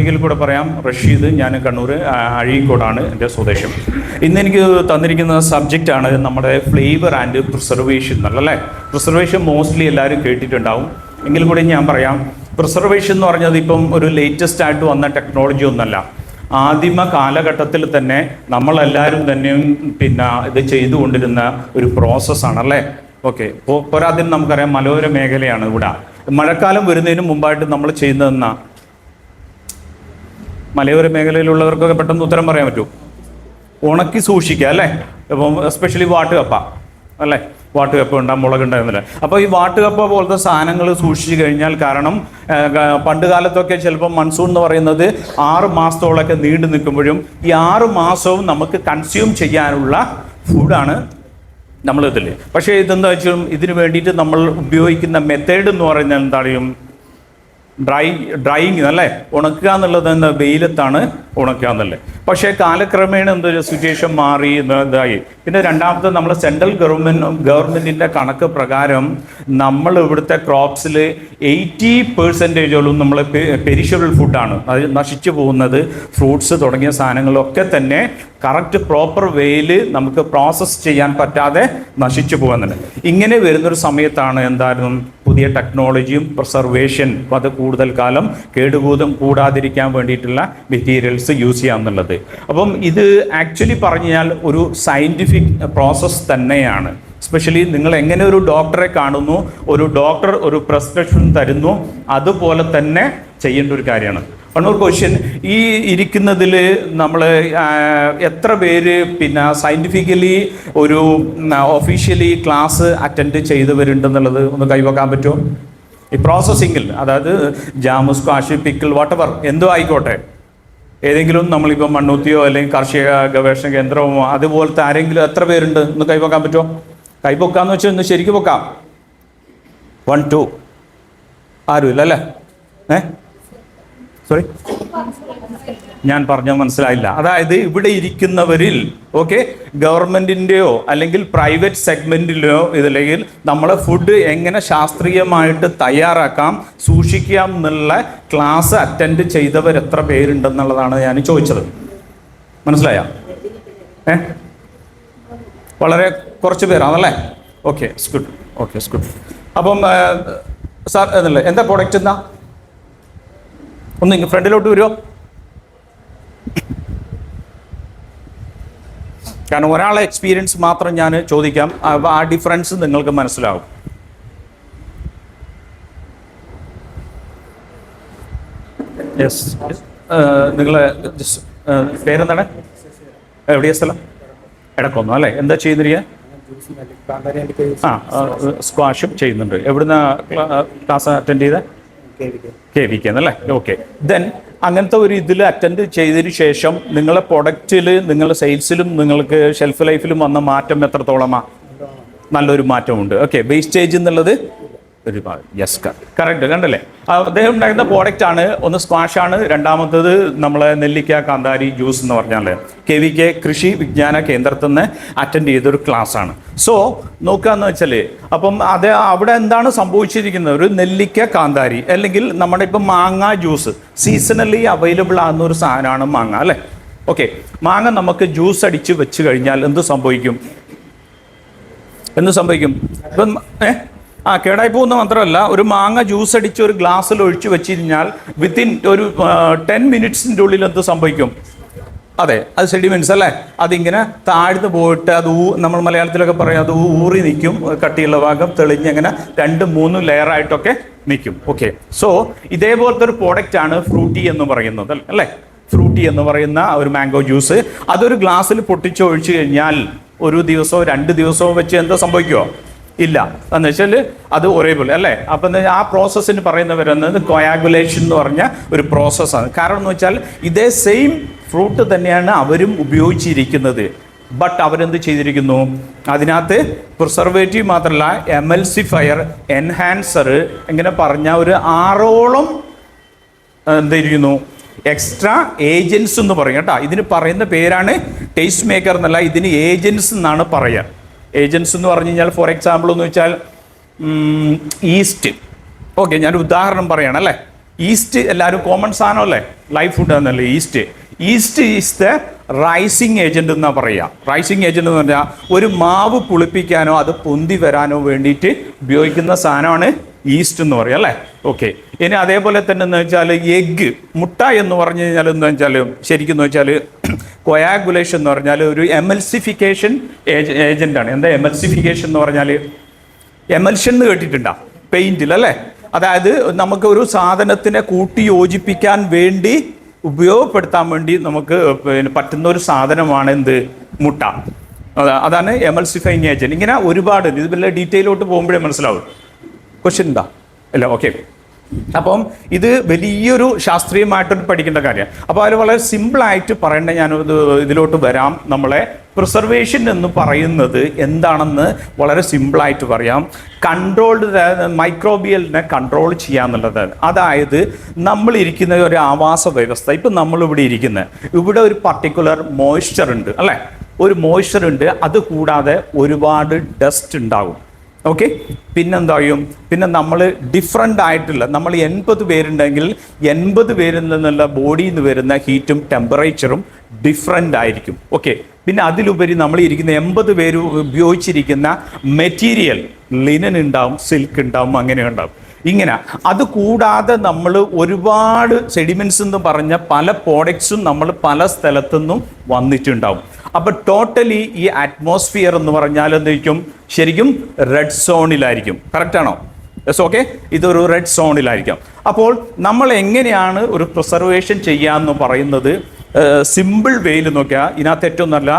ഒരിക്കൽ കൂടെ പറയാം, റഷീദ്, ഞാൻ കണ്ണൂർ അഴീക്കോടാണ് എൻ്റെ സ്വദേശം. ഇന്ന് എനിക്ക് തന്നിരിക്കുന്ന സബ്ജക്റ്റാണ് നമ്മുടെ ഫ്ലേവർ ആൻഡ് പ്രിസർവേഷൻ എന്നുള്ളല്ലേ. പ്രിസർവേഷൻ മോസ്റ്റ്ലി എല്ലാവരും കേട്ടിട്ടുണ്ടാവും, എങ്കിൽ കൂടി ഞാൻ പറയാം. പ്രിസർവേഷൻ എന്ന് പറഞ്ഞത് ഇപ്പം ഒരു ലേറ്റസ്റ്റ് ആയിട്ട് വന്ന ടെക്നോളജി ഒന്നല്ല. ആദിമ കാലഘട്ടത്തിൽ തന്നെ നമ്മളെല്ലാവരും തന്നെയും ഇത് ചെയ്തുകൊണ്ടിരുന്ന ഒരു പ്രോസസ്സാണല്ലേ. ഓക്കെ, പോരാദ്യം നമുക്കറിയാം മലയോര മേഖലയാണ് ഇവിടെ. മഴക്കാലം വരുന്നതിന് മുമ്പായിട്ട് നമ്മൾ ചെയ്യുന്നതെന്നാ, മലയോര മേഖലയിലുള്ളവർക്കൊക്കെ പെട്ടെന്ന് ഉത്തരം പറയാൻ പറ്റുമോ? ഉണക്കി സൂക്ഷിക്കുക അല്ലേ. ഇപ്പം എസ്പെഷ്യലി വാട്ടുകപ്പ അല്ലേ, വാട്ടുകപ്പ ഉണ്ടാകും, മുളകുണ്ടായിരുന്നില്ല. അപ്പോൾ ഈ വാട്ടുകപ്പ പോലത്തെ സാധനങ്ങൾ സൂക്ഷിച്ചു കഴിഞ്ഞാൽ, കാരണം പണ്ട് കാലത്തൊക്കെ ചിലപ്പോൾ മൺസൂൺ എന്ന് പറയുന്നത് 6 മാസത്തോളമൊക്കെ നീണ്ടു നിൽക്കുമ്പോഴും ഈ 6 മാസവും നമുക്ക് കൺസ്യൂം ചെയ്യാനുള്ള ഫുഡാണ് നമ്മളിതിൽ. പക്ഷേ ഇതെന്താ വെച്ചാൽ ഇതിന് വേണ്ടിയിട്ട് നമ്മൾ ഉപയോഗിക്കുന്ന മെത്തേഡ് എന്ന് പറയുന്നത് എന്താണ്? ഡ്രൈയിങ് അല്ലേ, ഉണക്കുക എന്നുള്ളത് എന്താ, വെയിലത്താണ് ഉണക്കുക എന്നല്ലേ. പക്ഷേ കാലക്രമേണ എന്തൊരു സിറ്റുവേഷൻ മാറി ഇതായി. പിന്നെ രണ്ടാമത്തെ, നമ്മൾ സെൻട്രൽ ഗവൺമെൻറ്റിൻ്റെ കണക്ക് പ്രകാരം നമ്മൾ ഇവിടുത്തെ ക്രോപ്സിൽ 80% നമ്മൾ പെരിഷബിൾ ഫുഡാണ്, അത് നശിച്ചു പോകുന്നത്. ഫ്രൂട്ട്സ് തുടങ്ങിയ സാധനങ്ങളൊക്കെ തന്നെ കറക്റ്റ് പ്രോപ്പർ വേയിൽ നമുക്ക് പ്രോസസ്സ് ചെയ്യാൻ പറ്റാതെ നശിച്ചു പോകുന്നുണ്ട്. ഇങ്ങനെ വരുന്നൊരു സമയത്താണ് എന്തായിരുന്നു പുതിയ ടെക്നോളജിയും പ്രിസർവേഷൻ, അത് കൂടുതൽ കാലം കൂടാതിരിക്കാൻ വേണ്ടിയിട്ടുള്ള മെറ്റീരിയൽസ് യൂസ് ചെയ്യാമെന്നുള്ളത്. അപ്പം ഇത് ആക്ച്വലി പറഞ്ഞാൽ ഒരു സയൻറ്റിഫിക് പ്രോസസ്സ് തന്നെയാണ്. എസ്പെഷ്യലി നിങ്ങൾ എങ്ങനെ ഒരു ഡോക്ടറെ കാണുന്നു, ഒരു ഡോക്ടർ ഒരു പ്രിസ്ക്രിപ്ഷൻ തരുന്നു, അതുപോലെ തന്നെ ചെയ്യേണ്ട ഒരു കാര്യമാണ്. ഒരു ക്വസ്റ്റ്യൻ, ഈ ഇരിക്കുന്നതിൽ നമ്മൾ എത്ര പേര് സയൻറ്റിഫിക്കലി ഒരു ഒഫീഷ്യലി ക്ലാസ് അറ്റൻഡ് ചെയ്തവരുണ്ടെന്നുള്ളത് ഒന്ന് കൈവക്കാൻ പറ്റുമോ? ഈ പ്രോസസ്സിങ്ങിൽ, അതായത് ജാമു, സ്ക്വാഷ്, പിക്കിൾ, വാട്ടെവർ എന്തോ ആയിക്കോട്ടെ, ഏതെങ്കിലും നമ്മളിപ്പോൾ മണ്ണൂത്തിയോ അല്ലെങ്കിൽ കാർഷിക ഗവേഷണ കേന്ദ്രമോ അതുപോലത്തെ ആരെങ്കിലും എത്ര പേരുണ്ട് ഒന്ന് കൈവക്കാൻ പറ്റുമോ? കൈവക്കാന്ന് വെച്ചാൽ ഒന്ന് ശരിക്കും വെക്കാം. 1 2 ആരുമില്ല അല്ലേ? സോറി, ഞാൻ പറഞ്ഞത് മനസ്സിലായില്ല. അതായത് ഇവിടെ ഇരിക്കുന്നവരിൽ ഗവൺമെൻറ്റിൻ്റെയോ അല്ലെങ്കിൽ പ്രൈവറ്റ് സെഗ്മെൻറ്റിലോ ഇതില്ലെങ്കിൽ നമ്മളെ ഫുഡ് എങ്ങനെ ശാസ്ത്രീയമായിട്ട് തയ്യാറാക്കാം, സൂക്ഷിക്കാം എന്നുള്ള ക്ലാസ് അറ്റൻഡ് ചെയ്തവർ എത്ര പേരുണ്ടെന്നുള്ളതാണ് ഞാൻ ചോദിച്ചത്. മനസ്സിലായോ? വളരെ കുറച്ച് പേരാണല്ലേ? Okay, good. Okay, good. അപ്പം സാർ എന്നല്ലേ, എന്താ പ്രോഡക്റ്റ് എന്താ? ഒന്ന് ഫ്രണ്ടിലോട്ട് വരുമോ? കാരണം ഒരാളെ എക്സ്പീരിയൻസ് മാത്രം ഞാൻ ചോദിക്കാം, ആ ഡിഫറൻസ് നിങ്ങൾക്ക് മനസ്സിലാവും. യെസ്, നിങ്ങളെ പേരെന്താണ്? എവിടെയാ സ്ഥലം? എടക്കൊന്നോ അല്ലേ? എന്താ ചെയ്യുന്നിരിക്കുക? സ്ക്വാഷും ചെയ്യുന്നുണ്ട്. എവിടുന്ന ക്ലാസ് അറ്റൻഡ് ചെയ്ത? KVK എന്നല്ലേ? ഓക്കെ. ദെൻ അങ്ങനത്തെ ഒരു ഇതിൽ അറ്റൻഡ് ചെയ്തതിന് ശേഷം നിങ്ങളെ പ്രൊഡക്റ്റിൽ, നിങ്ങളുടെ സെയിൽസിലും നിങ്ങൾക്ക് ഷെൽഫ് ലൈഫിലും വന്ന മാറ്റം എത്രത്തോളമാണ്? നല്ലൊരു മാറ്റമുണ്ട്. ഓക്കെ, വേസ്റ്റേജ് എന്നുള്ളത് ഒരുപാട്. Yes, correct. കണ്ടല്ലേ? അദ്ദേഹം ഉണ്ടായിരുന്ന പ്രോഡക്റ്റാണ്, ഒന്ന് സ്ക്വാഷാണ്, രണ്ടാമത്തത് നമ്മളെ നെല്ലിക്ക കാന്താരി ജ്യൂസ് എന്ന് പറഞ്ഞാൽ KVK കൃഷി വിജ്ഞാന കേന്ദ്രത്തിൽ നിന്ന് അറ്റൻഡ് ചെയ്തൊരു ക്ലാസ്സാണ്. സോ നോക്കുകയെന്ന് വെച്ചാൽ, അപ്പം അവിടെ എന്താണ് സംഭവിച്ചിരിക്കുന്നത്? ഒരു നെല്ലിക്ക കാന്താരി അല്ലെങ്കിൽ നമ്മുടെ ഇപ്പം മാങ്ങ ജ്യൂസ് സീസണലി അവൈലബിൾ ആകുന്ന ഒരു സാധനമാണ് മാങ്ങ അല്ലേ? ഓക്കെ, മാങ്ങ നമുക്ക് ജ്യൂസ് അടിച്ച് വെച്ച് കഴിഞ്ഞാൽ എന്ത് സംഭവിക്കും? ഇപ്പം കേടായി പോകുന്ന മാത്രമല്ല, ഒരു മാങ്ങ ജ്യൂസ് അടിച്ച് ഒരു ഗ്ലാസ്സിൽ ഒഴിച്ച് വെച്ച് കഴിഞ്ഞാൽ വിത്തിൻ ഒരു 10 മിനിറ്റ്സിൻ്റെ ഉള്ളിൽ എന്ത് സംഭവിക്കും? അതെ, അത് സെഡിമെന്റ്സ് അല്ലേ, അതിങ്ങനെ താഴ്ന്നു പോയിട്ട് അത് നമ്മൾ മലയാളത്തിലൊക്കെ പറയും അത് ഊറി നിൽക്കും. കട്ടിയുള്ള ഭാഗം തെളിഞ്ഞങ്ങനെ 2-3 ലെയറായിട്ടൊക്കെ നിൽക്കും. ഓക്കെ, സോ ഇതേപോലത്തെ ഒരു പ്രോഡക്റ്റാണ് ഫ്രൂട്ടി എന്ന് പറയുന്നത് അല്ലേ? ഫ്രൂട്ടി എന്ന് പറയുന്ന ഒരു മാംഗോ ജ്യൂസ്, അതൊരു ഗ്ലാസ്സിൽ പൊട്ടിച്ചൊഴിച്ച് കഴിഞ്ഞാൽ ഒരു ദിവസമോ 2 ദിവസമോ വെച്ച് എന്താ സംഭവിക്കുമോ? ഇല്ല. എന്ന് വെച്ചാൽ അത് ഒരേപോലെ അല്ലേ? അപ്പം ആ പ്രോസസ്സിന് പറയുന്നത് കൊയാഗുലേഷൻ എന്ന് പറഞ്ഞ ഒരു പ്രോസസ്സാണ്. കാരണം എന്ന് വെച്ചാൽ ഇതേ സെയിം ഫ്രൂട്ട് തന്നെയാണ് അവരും ഉപയോഗിച്ചിരിക്കുന്നത്. ബട്ട് അവരെന്ത് ചെയ്തിരിക്കുന്നു? അതിനകത്ത് പ്രിസർവേറ്റീവ് മാത്രമല്ല, എമൽസിഫയർ, എൻഹാൻസർ, ഇങ്ങനെ പറഞ്ഞ ഒരു 6ഓളം എന്തായിരിക്കുന്നു എക്സ്ട്രാ ഏജൻസ് എന്ന് പറയും കേട്ടോ. ഇതിന് പറയുന്ന പേരാണ് ടേസ്റ്റ് മേക്കർ എന്നല്ല, ഇതിന് ഏജൻസ് എന്നാണ് പറയുക. ഏജൻസ് എന്ന് പറഞ്ഞു കഴിഞ്ഞാൽ ഫോർ എക്സാമ്പിൾ എന്ന് വെച്ചാൽ ഈസ്റ്റ്. ഓക്കെ, ഞാൻ ഉദാഹരണം പറയണം അല്ലേ? ഈസ്റ്റ് എല്ലാവരും കോമൺ സാധനമല്ലേ, ലൈഫ് ഫുഡ് എന്നല്ലേ yeast. Yeast is the rising agent എന്നാ പറയുക. റൈസിങ് ഏജന്റ് എന്ന് പറഞ്ഞാൽ ഒരു മാവ് പുളിപ്പിക്കാനോ അത് പൊന്തി വരാനോ വേണ്ടിയിട്ട് ഉപയോഗിക്കുന്ന സാധനമാണ് ഈസ്റ്റ് എന്ന് പറയുക അല്ലേ. ഓക്കെ, ഇനി അതേപോലെ തന്നെ എന്ന് വെച്ചാൽ എഗ്ഗ്, മുട്ട എന്ന് പറഞ്ഞു കഴിഞ്ഞാൽ എന്താ വെച്ചാൽ ശരിക്കും എന്ന് വെച്ചാൽ കൊയാഗുലേഷൻ എന്ന് പറഞ്ഞാൽ ഒരു എമൽസിഫിക്കേഷൻ ഏജന്റാണ്. എന്താ എമൽസിഫിക്കേഷൻ എന്ന് പറഞ്ഞാൽ? എമൽഷൻ എന്ന് കേട്ടിട്ടുണ്ടോ പെയിന്റിൽ അല്ലേ? അതായത് നമുക്ക് ഒരു സാധനത്തിനെ കൂട്ടി യോജിപ്പിക്കാൻ വേണ്ടി ഉപയോഗപ്പെടുത്താൻ വേണ്ടി നമുക്ക് പറ്റുന്ന ഒരു സാധനമാണ് എന്ത്? മുട്ട. അതാണ് എമൽസിഫൈങ് ഏജന്റ്. ഇങ്ങനെ ഒരുപാട് ഇത് വല്ല ഡീറ്റെയിലോട്ട് പോകുമ്പോഴേ മനസ്സിലാവും. ക്വസ്റ്റ്യൻ ഉണ്ടോ? അല്ല, ഓക്കെ. അപ്പം ഇത് വലിയൊരു ശാസ്ത്രീയമായിട്ടൊരു പഠിക്കേണ്ട കാര്യമാണ്. അപ്പോൾ അതിൽ വളരെ സിമ്പിളായിട്ട് പറയേണ്ട ഞാൻ ഇതിലോട്ട് വരാം. നമ്മളെ പ്രിസർവേഷൻ എന്ന് പറയുന്നത് എന്താണെന്ന് വളരെ സിമ്പിളായിട്ട് പറയാം. കൺട്രോൾഡ് മൈക്രോബിയലിനെ കൺട്രോൾ ചെയ്യാന്നുള്ളതാണ്. അതായത് നമ്മൾ ഇരിക്കുന്ന ഒരു ആവാസ വ്യവസ്ഥ, ഇപ്പം നമ്മളിവിടെ ഇവിടെ ഒരു പർട്ടിക്കുലർ മോയ്സ്ചർ ഉണ്ട് അല്ലേ, ഒരു മോയ്സ്ചർ ഉണ്ട്. അതുകൂടാതെ ഒരുപാട് ഡസ്റ്റ് ഉണ്ടാകും. ഓക്കെ, പിന്നെന്താ ചെയ്യും? പിന്നെ നമ്മൾ ഡിഫറെൻ്റ് ആയിട്ടുള്ള, നമ്മൾ 80 പേരുണ്ടെങ്കിൽ 80 പേരിൽ നിന്നുള്ള ബോഡിയിൽ നിന്ന് വരുന്ന ഹീറ്റും ടെമ്പറേച്ചറും ഡിഫറെൻ്റ് ആയിരിക്കും. ഓക്കെ, പിന്നെ അതിലുപരി നമ്മൾ ഇരിക്കുന്ന 80 പേര് ഉപയോഗിച്ചിരിക്കുന്ന മെറ്റീരിയൽ ലിനൻ ഉണ്ടാവും, സിൽക്ക് ഉണ്ടാവും, അങ്ങനെ ഉണ്ടാവും. ഇങ്ങനെ അതുകൂടാതെ നമ്മൾ ഒരുപാട് സെഡിമെന്റ്സ് എന്ന് പറഞ്ഞ പല പ്രോഡക്ട്സും നമ്മൾ പല സ്ഥലത്തുനിന്നും വന്നിട്ടുണ്ടാവും. അപ്പോൾ ടോട്ടലി ഈ അറ്റ്മോസ്ഫിയർ എന്ന് പറഞ്ഞാൽ എന്തായിരിക്കും? ശരിക്കും റെഡ് സോണിലായിരിക്കും. കറക്റ്റാണോ? Yes, okay. ഇതൊരു റെഡ് സോണിലായിരിക്കും. അപ്പോൾ നമ്മൾ എങ്ങനെയാണ് ഒരു പ്രിസർവേഷൻ ചെയ്യാമെന്ന് പറയുന്നത് സിമ്പിൾ വേയിൽ നോക്കിയാൽ ഇതിനകത്ത് ഏറ്റവും നല്ല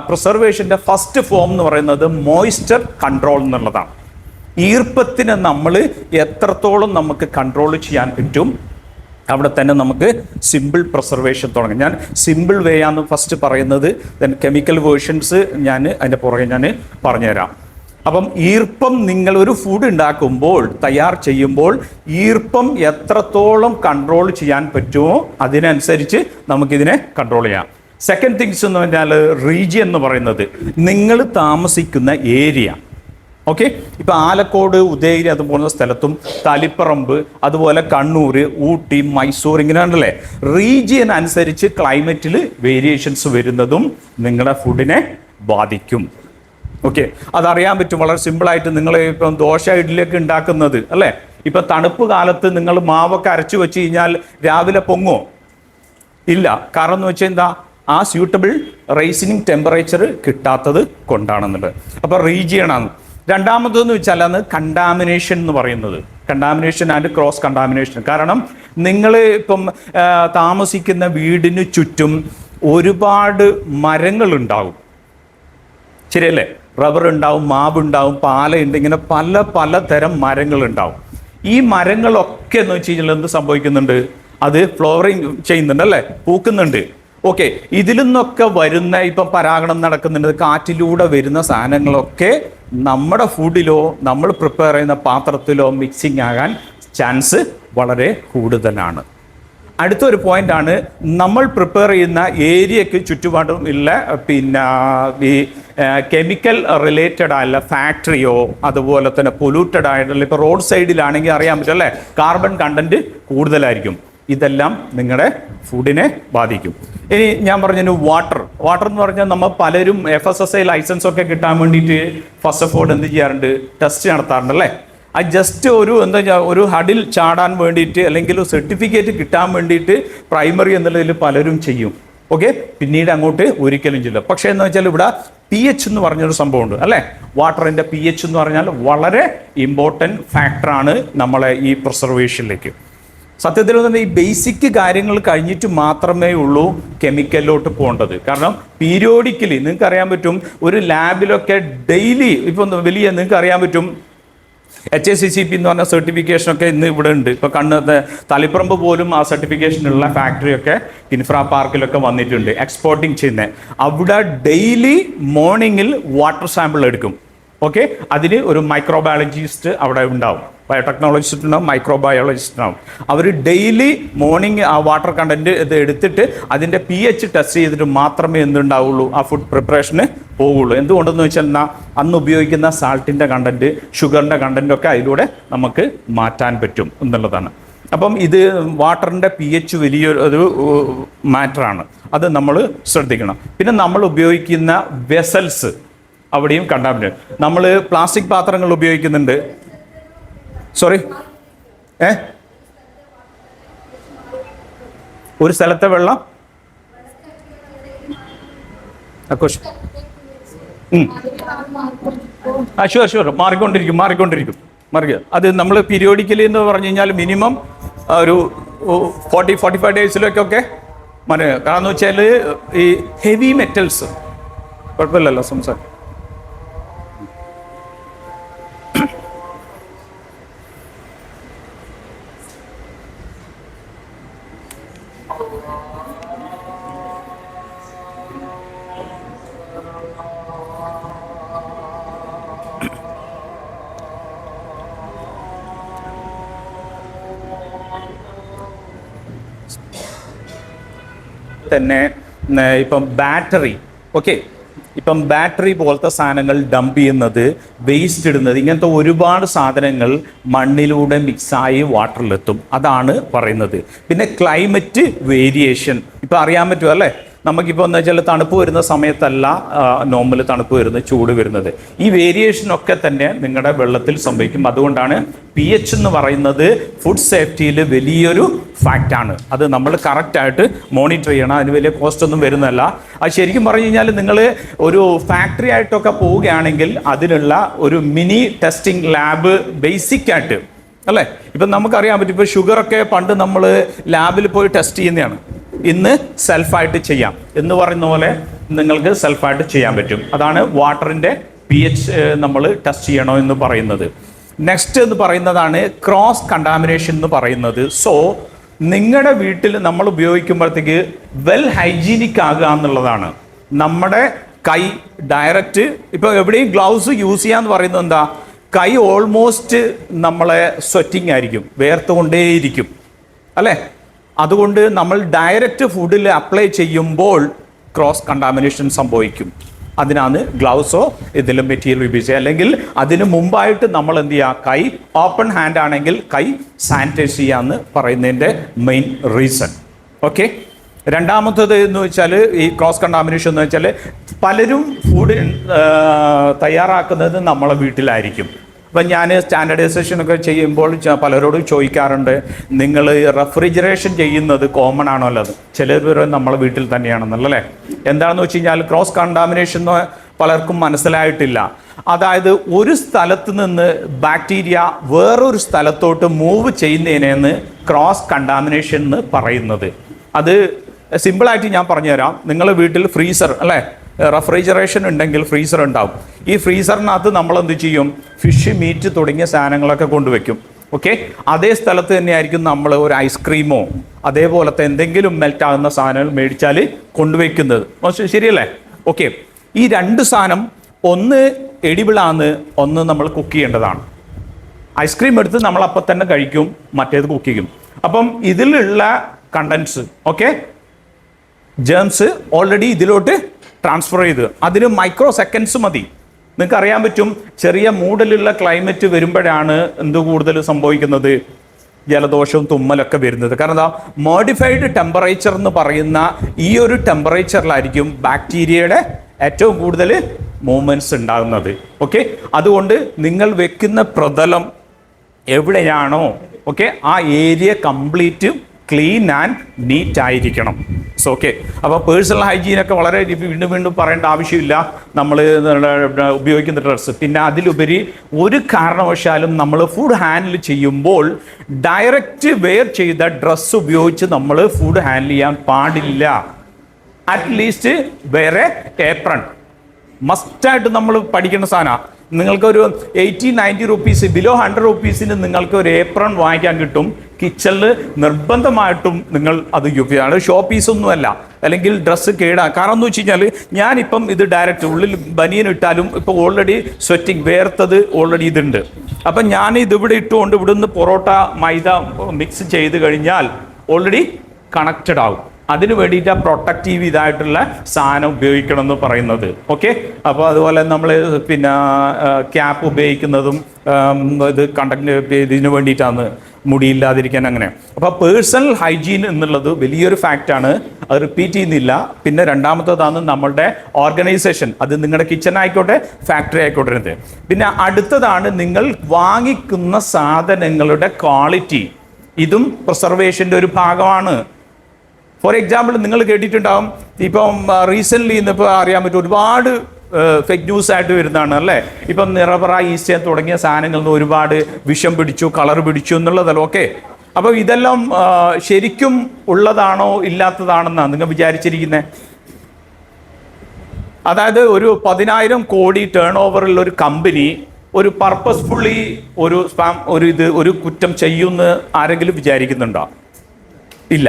പ്രിസർവേഷൻ്റെ ഫസ്റ്റ് ഫോം എന്ന് പറയുന്നത് മോയ്സ്ചർ കൺട്രോൾ എന്നുള്ളതാണ്. ഈർപ്പത്തിനെ നമ്മൾ എത്രത്തോളം നമുക്ക് കൺട്രോൾ ചെയ്യാൻ പറ്റും അവിടെ തന്നെ നമുക്ക് സിമ്പിൾ പ്രിസർവേഷൻ തുടങ്ങും. ഞാൻ സിമ്പിൾ വേ ആണ് ഫസ്റ്റ് പറയുന്നത്, ദെൻ കെമിക്കൽ വേർഷൻസ് ഞാൻ അതിൻ്റെ പുറകെ ഞാൻ പറഞ്ഞുതരാം. അപ്പം ഈർപ്പം, നിങ്ങൾ ഒരു ഫുഡ് ഉണ്ടാക്കുമ്പോൾ തയ്യാർ ചെയ്യുമ്പോൾ ഈർപ്പം എത്രത്തോളം കൺട്രോൾ ചെയ്യാൻ പറ്റുമോ അതിനനുസരിച്ച് നമുക്കിതിനെ കൺട്രോൾ ചെയ്യാം. സെക്കൻഡ് തിങ്സ് എന്ന് പറഞ്ഞാൽ റീജിയൻ എന്ന് പറയുന്നത് നിങ്ങൾ താമസിക്കുന്ന ഏരിയ. ഓക്കെ, ഇപ്പോൾ ആലക്കോട്, ഉദയഗിരി അതുപോലുള്ള സ്ഥലത്തും തളിപ്പറമ്പ്, അതുപോലെ കണ്ണൂർ, ഊട്ടി, മൈസൂർ, ഇങ്ങനെയാണല്ലേ. റീജിയൻ അനുസരിച്ച് ക്ലൈമറ്റിൽ വേരിയേഷൻസ് വരുന്നതും നിങ്ങളുടെ ഫുഡിനെ ബാധിക്കും. ഓക്കെ, അതറിയാൻ പറ്റും വളരെ സിമ്പിളായിട്ട്. നിങ്ങൾ ഇപ്പം ദോശ, ഇഡ്ഡലിയൊക്കെ ഉണ്ടാക്കുന്നത് അല്ലേ, ഇപ്പം തണുപ്പ് കാലത്ത് നിങ്ങൾ മാവൊക്കെ അരച്ചു വെച്ച് കഴിഞ്ഞാൽ രാവിലെ പൊങ്ങോ? ഇല്ല. കാരണം എന്ന് വെച്ചാൽ എന്താ? ആ സ്യൂട്ടബിൾ റൈസിനിങ് ടെമ്പറേച്ചർ കിട്ടാത്തത് കൊണ്ടാണെന്നുള്ളത്. അപ്പോൾ റീജിയനാണ്. രണ്ടാമതെന്ന് വെച്ചാൽ അന്ന് കണ്ടാമിനേഷൻ എന്ന് പറയുന്നത്, കണ്ടാമിനേഷൻ ആൻഡ് ക്രോസ് കണ്ടാമിനേഷൻ. കാരണം നിങ്ങൾ ഇപ്പം താമസിക്കുന്ന വീടിന് ചുറ്റും ഒരുപാട് മരങ്ങളുണ്ടാവും, ശരിയല്ലേ? റബ്ബർ ഉണ്ടാവും, മാവ് ഉണ്ടാവും, പാലയുണ്ട്, ഇങ്ങനെ പല തരം മരങ്ങളുണ്ടാവും. ഈ മരങ്ങളൊക്കെ എന്ന് വെച്ച് കഴിഞ്ഞാൽ എന്ത് സംഭവിക്കുന്നുണ്ട്? അത് ഫ്ലവറിങ് ചെയ്യുന്നുണ്ട് അല്ലേ, പൂക്കുന്നുണ്ട്. ഓക്കെ, ഇതിൽ നിന്നൊക്കെ വരുന്ന ഇപ്പം പരാഗണം നടക്കുന്നുണ്ട്, കാറ്റിലൂടെ വരുന്ന സാധനങ്ങളൊക്കെ നമ്മുടെ ഫുഡിലോ നമ്മൾ പ്രിപ്പയർ ചെയ്യുന്ന പാത്രത്തിലോ മിക്സിങ് ആകാൻ ചാൻസ് വളരെ കൂടുതലാണ്. അടുത്തൊരു പോയിന്റാണ്, നമ്മൾ പ്രിപ്പയർ ചെയ്യുന്ന ഏരിയക്ക് ചുറ്റുപാടും ഉള്ള പിന്നെ ഈ കെമിക്കൽ റിലേറ്റഡ് ആയുള്ള ഫാക്ടറിയോ അതുപോലെ തന്നെ പൊല്യൂട്ടഡ് ആയിട്ടുള്ള, ഇപ്പോൾ റോഡ് സൈഡിലാണെങ്കിൽ അറിയാൻ പറ്റും അല്ലേ, കാർബൺ കണ്ടന്റ് കൂടുതലായിരിക്കും. ഇതെല്ലാം നിങ്ങളുടെ ഫുഡിനെ ബാധിക്കും. ഇനി ഞാൻ പറഞ്ഞു വാട്ടർ എന്ന് പറഞ്ഞാൽ നമ്മൾ പലരും FSSAI ലൈസൻസ് ഒക്കെ കിട്ടാൻ വേണ്ടിയിട്ട് ഫസ്റ്റ് ഓഫ് ഓൾ എന്ത് ചെയ്യാറുണ്ട്? ടെസ്റ്റ് നടത്താറുണ്ട് അല്ലേ. അത് ജസ്റ്റ് ഒരു ഹഡിൽ ചാടാൻ വേണ്ടിയിട്ട് അല്ലെങ്കിൽ സർട്ടിഫിക്കറ്റ് കിട്ടാൻ വേണ്ടിയിട്ട് പ്രൈമറി എന്നുള്ളതിൽ പലരും ചെയ്യും. ഓക്കെ, പിന്നീട് അങ്ങോട്ട് ഒരിക്കലും ചെയ്യില്ല. പക്ഷേ എന്ന് വെച്ചാൽ ഇവിടെ pH എന്ന് പറഞ്ഞൊരു സംഭവമുണ്ട് അല്ലേ. വാട്ടറിൻ്റെ pH എന്ന് പറഞ്ഞാൽ വളരെ ഇമ്പോർട്ടൻറ്റ് ഫാക്ടറാണ് നമ്മളെ ഈ പ്രിസർവേഷനിലേക്ക്. സത്യത്തിൽ തന്നെ ഈ ബേസിക് കാര്യങ്ങൾ കഴിഞ്ഞിട്ട് മാത്രമേ ഉള്ളൂ കെമിക്കലിലോട്ട് പോകേണ്ടത്. കാരണം പീരിയോഡിക്കലി നിങ്ങൾക്ക് അറിയാൻ പറ്റും, ഒരു ലാബിലൊക്കെ ഡെയിലി ഇപ്പം വലിയ നിങ്ങൾക്ക് അറിയാൻ പറ്റും HACCP എന്ന് പറഞ്ഞ സർട്ടിഫിക്കേഷനൊക്കെ ഇന്ന് ഇവിടെ ഉണ്ട്. ഇപ്പോൾ തളിപ്പറമ്പ് പോലും ആ സർട്ടിഫിക്കേഷനുള്ള ഫാക്ടറിയൊക്കെ കിൻഫ്ര പാർക്കിലൊക്കെ വന്നിട്ടുണ്ട്, എക്സ്പോർട്ടിങ് ചെയ്യുന്നത്. അവിടെ ഡെയിലി മോർണിംഗിൽ വാട്ടർ സാമ്പിൾ എടുക്കും. ഓക്കെ, അതിന് ഒരു മൈക്രോബയോളജിസ്റ്റ് അവിടെ ഉണ്ടാവും, ബയോടെക്നോളജിസ്റ്റ് ഉണ്ടാവും, മൈക്രോബയോളജിസ്റ്റ് ഉണ്ടാവും. അവർ ഡെയിലി മോർണിംഗ് ആ വാട്ടർ കണ്ടന്റ് ഇത് എടുത്തിട്ട് അതിൻ്റെ pH ടെസ്റ്റ് ചെയ്തിട്ട് മാത്രമേ എന്തുണ്ടാവുള്ളൂ, ആ ഫുഡ് പ്രിപ്പറേഷന് പോവുള്ളൂ. എന്തുകൊണ്ടെന്ന് വെച്ചാൽ അന്ന് ഉപയോഗിക്കുന്ന സാൾട്ടിൻ്റെ കണ്ടന്റ്, ഷുഗറിൻ്റെ കണ്ടന്റ് ഒക്കെ അതിലൂടെ നമുക്ക് മാറ്റാൻ പറ്റും എന്നുള്ളതാണ്. അപ്പം ഇത് വാട്ടറിൻ്റെ pH വലിയൊരു മാറ്ററാണ്, അത് നമ്മൾ ശ്രദ്ധിക്കണം. പിന്നെ നമ്മൾ ഉപയോഗിക്കുന്ന വെസൽസ്, അവിടെയും കണ്ടാമിനേറ്റ്. നമ്മൾ പ്ലാസ്റ്റിക് പാത്രങ്ങൾ ഉപയോഗിക്കുന്നുണ്ട്. സോറി, ഒരു സ്ഥലത്തെ വെള്ളം ഷുവർ മാറിക്കൊണ്ടിരിക്കും. അത് നമ്മൾ പീരിയോഡിക്കലി എന്ന് പറഞ്ഞു കഴിഞ്ഞാൽ മിനിമം ഒരു 40-45 ഡേയ്സിലേക്കൊക്കെ കാരണം എന്ന് വെച്ചാൽ ഈ ഹെവി മെറ്റൽസ് കുഴപ്പമില്ലല്ലോ സംസാരം. തന്നെ ഇപ്പം ബാറ്ററി, ഓക്കെ, ഇപ്പം ബാറ്ററി പോലത്തെ സാധനങ്ങൾ ഡംപ് ചെയ്യുന്നത്, വേസ്റ്റ് ഇടുന്നത്, ഇങ്ങനത്തെ ഒരുപാട് സാധനങ്ങൾ മണ്ണിലൂടെ മിക്സായി വാട്ടറിലെത്തും. അതാണ് പറയുന്നത്. പിന്നെ ക്ലൈമറ്റ് വേരിയേഷൻ ഇപ്പം അറിയാൻ പറ്റും അല്ലേ? നമുക്കിപ്പോൾ എന്താ വെച്ചാൽ തണുപ്പ് വരുന്ന സമയത്തല്ല നോർമൽ തണുപ്പ് വരുന്നത്, ചൂട് വരുന്നത്. ഈ വേരിയേഷനൊക്കെ തന്നെ നിങ്ങളുടെ വെള്ളത്തിൽ സംഭവിക്കും. അതുകൊണ്ടാണ് pH എന്ന് പറയുന്നത് ഫുഡ് സേഫ്റ്റിയിൽ വലിയൊരു ഫാക്റ്റാണ്. അത് നമ്മൾ കറക്റ്റായിട്ട് മോണിറ്റർ ചെയ്യണം. അതിന് വലിയ കോസ്റ്റ് ഒന്നും വരുന്നതല്ല. അത് ശരിക്കും പറഞ്ഞു കഴിഞ്ഞാൽ നിങ്ങൾ ഒരു ഫാക്ടറി ആയിട്ടൊക്കെ പോവുകയാണെങ്കിൽ അതിനുള്ള ഒരു മിനി ടെസ്റ്റിംഗ് ലാബ് ബേസിക്കായിട്ട് അല്ലേ? ഇപ്പം നമുക്കറിയാൻ പറ്റും. ഇപ്പോൾ ഷുഗറൊക്കെ പണ്ട് നമ്മൾ ലാബിൽ പോയി ടെസ്റ്റ് ചെയ്യുന്നതാണ്, ഇന്ന് സെൽഫായിട്ട് ചെയ്യാം എന്ന് പറയുന്ന പോലെ നിങ്ങൾക്ക് സെൽഫായിട്ട് ചെയ്യാൻ പറ്റും. അതാണ് വാട്ടറിൻ്റെ pH നമ്മൾ ടെസ്റ്റ് ചെയ്യണോ എന്ന് പറയുന്നത്. നെക്സ്റ്റ് എന്ന് പറയുന്നതാണ് ക്രോസ് കണ്ടാമിനേഷൻ എന്ന് പറയുന്നത്. സോ നിങ്ങളുടെ വീട്ടിൽ നമ്മൾ ഉപയോഗിക്കുമ്പോഴത്തേക്ക് വെൽ ഹൈജീനിക് ആകുക എന്നുള്ളതാണ്. നമ്മുടെ കൈ ഡയറക്റ്റ് ഇപ്പോൾ എവിടെയും ഗ്ലൗസ് യൂസ് ചെയ്യാന്ന് പറയുന്നത് എന്താ? കൈ ഓൾമോസ്റ്റ് നമ്മളെ സ്വെറ്റിംഗ് ആയിരിക്കും, വേർത്തുകൊണ്ടേയിരിക്കും അല്ലേ? അതുകൊണ്ട് നമ്മൾ ഡയറക്റ്റ് ഫുഡിൽ അപ്ലൈ ചെയ്യുമ്പോൾ ക്രോസ് കണ്ടാമിനേഷൻ സംഭവിക്കും. അതിനാണ് ഗ്ലൗസോ ഇതിലും മെറ്റീരിയൽ ഉപയോഗിക്കുക. അല്ലെങ്കിൽ അതിന് മുമ്പായിട്ട് നമ്മൾ എന്ത് ചെയ്യുക? കൈ ഓപ്പൺ ഹാൻഡ് ആണെങ്കിൽ കൈ സാനിറ്റൈസ് ചെയ്യാമെന്ന് പറയുന്നതിൻ്റെ മെയിൻ റീസൺ. ഓക്കെ. രണ്ടാമത്തത് എന്ന് വെച്ചാൽ ഈ ക്രോസ് കണ്ടാമിനേഷൻ എന്ന് വെച്ചാൽ പലരും ഫുഡ് തയ്യാറാക്കുന്നത് നമ്മളെ വീട്ടിലായിരിക്കും. അപ്പം ഞാൻ സ്റ്റാൻഡർഡൈസേഷനൊക്കെ ചെയ്യുമ്പോൾ പലരോടും ചോദിക്കാറുണ്ട്, നിങ്ങൾ റെഫ്രിജറേഷൻ ചെയ്യുന്നത് കോമൺ ആണോ അല്ലത്? ചിലർ നമ്മളെ വീട്ടിൽ തന്നെയാണെന്നുള്ളല്ലേ. എന്താണെന്ന് വെച്ച് കഴിഞ്ഞാൽ ക്രോസ് കണ്ടാമിനേഷൻ പലർക്കും മനസ്സിലായിട്ടില്ല. അതായത് ഒരു സ്ഥലത്ത് നിന്ന് ബാക്ടീരിയ വേറൊരു സ്ഥലത്തോട്ട് മൂവ് ചെയ്യുന്നതിനെയാണ് ക്രോസ് കണ്ടാമിനേഷൻ എന്ന് പറയുന്നത്. അത് സിമ്പിളായിട്ട് ഞാൻ പറഞ്ഞുതരാം. നിങ്ങളുടെ വീട്ടിൽ ഫ്രീസർ അല്ലേ, റെഫ്രിജറേഷൻ ഉണ്ടെങ്കിൽ ഫ്രീസർ ഉണ്ടാവും. ഈ ഫ്രീസറിനകത്ത് നമ്മൾ എന്ത് ചെയ്യും? ഫിഷ്, മീറ്റ് തുടങ്ങിയ സാധനങ്ങളൊക്കെ കൊണ്ടുവയ്ക്കും. ഓക്കെ. അതേ സ്ഥലത്ത് തന്നെയായിരിക്കും നമ്മൾ ഒരു ഐസ്ക്രീമോ അതേപോലത്തെ എന്തെങ്കിലും മെൽറ്റ് ആകുന്ന സാധനങ്ങൾ മേടിച്ചാൽ കൊണ്ടുവയ്ക്കുന്നത്. ശരിയല്ലേ? ഓക്കെ. ഈ രണ്ട് സാധനം ഒന്ന് എഡിബിളാണ്, ഒന്ന് നമ്മൾ കുക്ക് ചെയ്യേണ്ടതാണ്. ഐസ്ക്രീം എടുത്ത് നമ്മൾ അപ്പം തന്നെ കഴിക്കും, മറ്റേത് കുക്ക് ചെയ്യും. അപ്പം ഇതിലുള്ള കണ്ടൻസ് ഓക്കെ ജേംസ് ഓൾറെഡി ഇതിലോട്ട് ട്രാൻസ്ഫർ ചെയ്ത് അതിന് മൈക്രോ സെക്കൻഡ്സ് മതി. നിങ്ങൾക്ക് അറിയാൻ പറ്റും, ചെറിയ മൂടലുള്ള ക്ലൈമറ്റ് വരുമ്പോഴാണ് എന്ത് കൂടുതൽ സംഭവിക്കുന്നത്? ജലദോഷവും തുമ്മലൊക്കെ വരുന്നത്. കാരണം എന്താ? മോഡിഫൈഡ് ടെമ്പറേച്ചർ എന്ന് പറയുന്ന ഈ ഒരു ടെമ്പറേച്ചറിലായിരിക്കും ബാക്ടീരിയയുടെ ഏറ്റവും കൂടുതൽ മൂവ്മെൻറ്റ്സ് ഉണ്ടാകുന്നത്. ഓക്കെ. അതുകൊണ്ട് നിങ്ങൾ വെക്കുന്ന പ്രതലം എവിടെയാണോ ഓക്കെ ആ area complete clean and neat ആയിരിക്കണം. So okay. അപ്പോൾ പേഴ്സണൽ ഹൈജീനൊക്കെ വളരെ വീണ്ടും പറയേണ്ട ആവശ്യമില്ല. നമ്മൾ ഉപയോഗിക്കുന്ന ഡ്രസ്സ്, പിന്നെ അതിലുപരി ഒരു കാരണവശാലും നമ്മൾ ഫുഡ് ഹാൻഡിൽ ചെയ്യുമ്പോൾ ഡയറക്റ്റ് വെയർ ചെയ്ത ഡ്രസ്സ് ഉപയോഗിച്ച് നമ്മൾ ഫുഡ് ഹാൻഡിൽ ചെയ്യാൻ പാടില്ല. അറ്റ്ലീസ്റ്റ് വേറെ ഏപ്രൺ മസ്റ്റായിട്ട് നമ്മൾ പഠിക്കേണ്ട സാധനമാണ്. നിങ്ങൾക്കൊരു 80-90 റുപ്പീസ്, ബിലോ 100 റുപ്പീസിന് നിങ്ങൾക്ക് ഒരു ഏപ്രൺ വാങ്ങിക്കാൻ കിട്ടും. കിച്ചണിൽ നിർബന്ധമായിട്ടും നിങ്ങൾ അത് ഉപയോഗിക്കുകയാണ്. ഷോ പീസൊന്നുമല്ല, അല്ലെങ്കിൽ ഡ്രസ്സ് കേടാ. കാരണം എന്ന് വെച്ച് കഴിഞ്ഞാൽ ഞാനിപ്പം ഇത് ഡയറക്റ്റ് ഉള്ളിൽ ബനിയൻ ഇട്ടാലും ഇപ്പോൾ ഓൾറെഡി സ്വെറ്റിംഗ് വേർത്തത് ഓൾറെഡി ഇതുണ്ട്. അപ്പം ഞാൻ ഇതിവിടെ ഇട്ടുകൊണ്ട് ഇവിടുന്ന് പൊറോട്ട മൈദ മിക്സ് ചെയ്ത് കഴിഞ്ഞാൽ ഓൾറെഡി കണക്റ്റഡ് ആവും. അതിന് വേണ്ടിയിട്ട് ആ പ്രൊട്ടക്റ്റീവ് ഇതായിട്ടുള്ള സാധനം ഉപയോഗിക്കണം എന്ന് പറയുന്നത്. ഓക്കെ. അപ്പോൾ അതുപോലെ നമ്മൾ പിന്നെ ക്യാപ്പ് ഉപയോഗിക്കുന്നതും ഇത് ഇതിന് വേണ്ടിയിട്ടാണ്. മുടിയില്ലാതിരിക്കാൻ അങ്ങനെ. അപ്പോൾ പേഴ്സണൽ ഹൈജീൻ എന്നുള്ളത് വലിയൊരു ഫാക്റ്റാണ്, അത് റിപ്പീറ്റ് ചെയ്യുന്നില്ല. പിന്നെ രണ്ടാമത്തേതാണ് നമ്മളുടെ ഓർഗനൈസേഷൻ, അത് നിങ്ങളുടെ കിച്ചൺ ആയിക്കോട്ടെ ഫാക്ടറി ആയിക്കോട്ടെ. പിന്നെ അടുത്തതാണ് നിങ്ങൾ വാങ്ങിക്കുന്ന സാധനങ്ങളുടെ ക്വാളിറ്റി, ഇതും പ്രിസർവേഷൻ്റെ ഒരു ഭാഗമാണ്. ഫോർ എക്സാമ്പിൾ നിങ്ങൾ കേട്ടിട്ടുണ്ടാവും, ഇപ്പം റീസെൻ്റ്ലി ഇന്നിപ്പോൾ അറിയാൻ പറ്റും ഒരുപാട് ഫേക്ക് ന്യൂസ് ആയിട്ട് വരുന്നതാണ് അല്ലേ. ഇപ്പം നിറപറ, ഈസ്റ്റേൺ തുടങ്ങിയ സാധനങ്ങളിൽ നിന്ന് ഒരുപാട് വിഷം പിടിച്ചു, കളർ പിടിച്ചു എന്നുള്ളതല്ലോ. ഓക്കെ, അപ്പോൾ ഇതെല്ലാം ശരിക്കും ഉള്ളതാണോ ഇല്ലാത്തതാണെന്നാണ് നിങ്ങൾ വിചാരിച്ചിരിക്കുന്നത്? അതായത് ഒരു 10,000 കോടി ടേൺ ഓവറുള്ള ഒരു കമ്പനി ഒരു പർപ്പസ്ഫുള്ളി ഒരു കുറ്റം ചെയ്യുമെന്ന് ആരെങ്കിലും വിചാരിക്കുന്നുണ്ടോ? ഇല്ല.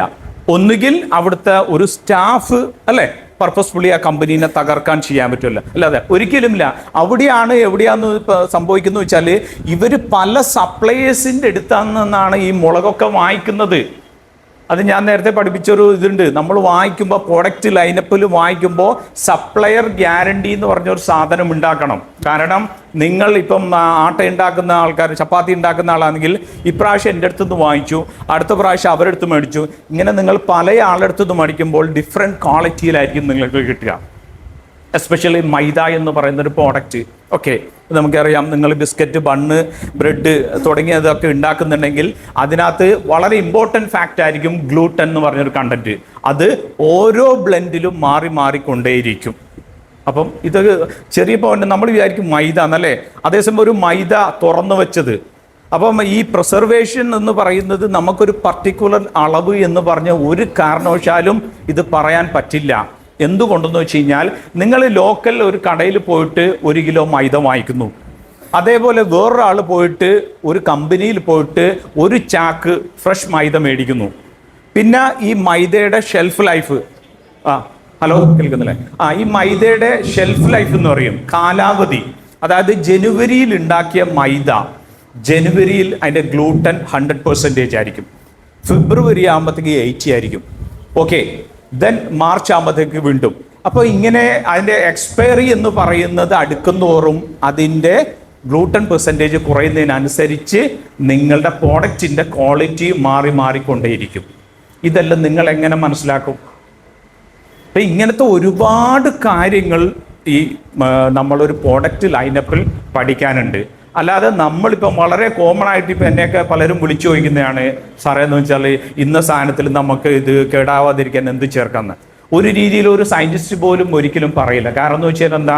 ഒന്നുകിൽ അവിടുത്തെ ഒരു സ്റ്റാഫ് അല്ലേ പർപ്പസ്ഫുള്ളി ആ കമ്പനീനെ തകർക്കാൻ ചെയ്യാൻ പറ്റുമല്ലോ, അല്ലാതെ ഒരിക്കലുമില്ല. എവിടെയാന്ന് സംഭവിക്കുന്നത് വെച്ചാൽ ഇവർ പല സപ്ലയേഴ്സിൻ്റെ അടുത്താണെന്നാണ് ഈ മുളകൊക്കെ വാങ്ങിക്കുന്നത്. അത് ഞാൻ നേരത്തെ പഠിപ്പിച്ചൊരു ഇതുണ്ട്. നമ്മൾ വാങ്ങിക്കുമ്പോൾ പ്രോഡക്റ്റ് ലൈനപ്പിൽ വാങ്ങിക്കുമ്പോൾ സപ്ലയർ ഗ്യാരണ്ടി എന്ന് പറഞ്ഞൊരു സാധനം ഉണ്ടാക്കണം. കാരണം നിങ്ങൾ ഇപ്പം ആട്ട ഉണ്ടാക്കുന്ന ആൾക്കാർ, ചപ്പാത്തി ഉണ്ടാക്കുന്ന ആളാണെങ്കിൽ ഇപ്രാവശ്യം എൻ്റെ അടുത്തുനിന്ന് വാങ്ങിച്ചു, അടുത്ത പ്രാവശ്യം അവരുടെ അടുത്ത് മേടിച്ചു, ഇങ്ങനെ നിങ്ങൾ പല ആളുടെ അടുത്തുനിന്ന് മേടിക്കുമ്പോൾ ഡിഫറെൻറ്റ് ക്വാളിറ്റിയിലായിരിക്കും നിങ്ങൾക്ക് കിട്ടുക. എസ്പെഷ്യലി മൈദ എന്ന് പറയുന്നൊരു പ്രോഡക്റ്റ്. ഓക്കെ, നമുക്കറിയാം, നിങ്ങൾ ബിസ്ക്കറ്റ്, ബണ്ണ്, ബ്രെഡ് തുടങ്ങിയതൊക്കെ ഉണ്ടാക്കുന്നുണ്ടെങ്കിൽ അതിനകത്ത് വളരെ ഇമ്പോർട്ടൻറ്റ് ഫാക്റ്റ് ആയിരിക്കും ഗ്ലൂട്ടൻ എന്ന് പറഞ്ഞൊരു കണ്ടന്റ്. അത് ഓരോ ബ്ലെൻഡിലും മാറിക്കൊണ്ടേയിരിക്കും. അപ്പം ഇത് ചെറിയ പോയിന്റ് നമ്മൾ വിചാരിക്കും മൈദ എന്നല്ലേ, അതേസമയം ഒരു മൈദ തുറന്നു വെച്ചത്. അപ്പം ഈ പ്രിസർവേഷൻ എന്ന് പറയുന്നത് നമുക്കൊരു പർട്ടിക്കുലർ അളവ് എന്ന് പറഞ്ഞ ഒരു കാരണവശാലും ഇത് പറയാൻ പറ്റില്ല. എന്തുകൊണ്ടെന്ന് വെച്ച് കഴിഞ്ഞാൽ നിങ്ങൾ ലോക്കൽ ഒരു കടയിൽ പോയിട്ട് 1 കിലോ മൈദ വാങ്ങിക്കുന്നു, അതേപോലെ വേറൊരാൾ പോയിട്ട് ഒരു കമ്പനിയിൽ പോയിട്ട് 1 ചാക്ക് ഫ്രഷ് മൈദ മേടിക്കുന്നു. പിന്നെ ഈ മൈദയുടെ ഷെൽഫ് ലൈഫ്, ഹലോ കേൾക്കുന്നില്ലേ? ഈ മൈദയുടെ ഷെൽഫ് ലൈഫ് എന്ന് പറയും കാലാവധി. അതായത് ജനുവരിയിൽ ഉണ്ടാക്കിയ മൈദ ജനുവരിയിൽ അതിൻ്റെ ഗ്ലൂട്ടൻ 100% ആയിരിക്കും, ഫെബ്രുവരി ആകുമ്പോഴത്തേക്ക് 80 ആയിരിക്കും. ഓക്കെ, ദെൻ മാർച്ച് ആകുമ്പോഴത്തേക്ക് വീണ്ടും. അപ്പോൾ ഇങ്ങനെ അതിൻ്റെ എക്സ്പയറി എന്ന് പറയുന്നത് അടുക്കുന്തോറും അതിൻ്റെ ഗ്ലൂട്ടൻ പെർസെൻറ്റേജ് കുറയുന്നതിനനുസരിച്ച് നിങ്ങളുടെ പ്രോഡക്റ്റിൻ്റെ ക്വാളിറ്റി മാറിക്കൊണ്ടേയിരിക്കും. ഇതെല്ലാം നിങ്ങൾ എങ്ങനെ മനസ്സിലാക്കും? അപ്പം ഇങ്ങനത്തെ ഒരുപാട് കാര്യങ്ങൾ ഈ നമ്മളൊരു പ്രോഡക്റ്റ് ലൈനപ്പിൽ പഠിക്കാനുണ്ട്. അല്ലാതെ നമ്മളിപ്പം വളരെ കോമൺ ആയിട്ട് ഇപ്പം എന്നെയൊക്കെ പലരും വിളിച്ചു ചോദിക്കുന്നതാണ്, സാറേ എന്ന് വെച്ചാൽ ഇന്ന സാധനത്തിൽ നമുക്ക് ഇത് കേടാവാതിരിക്കാൻ എന്ത് ചേർക്കാമെന്ന്. ഒരു രീതിയിൽ ഒരു സയൻറ്റിസ്റ്റ് പോലും ഒരിക്കലും പറയില്ല. കാരണം എന്ന് വെച്ചാൽ എന്താ,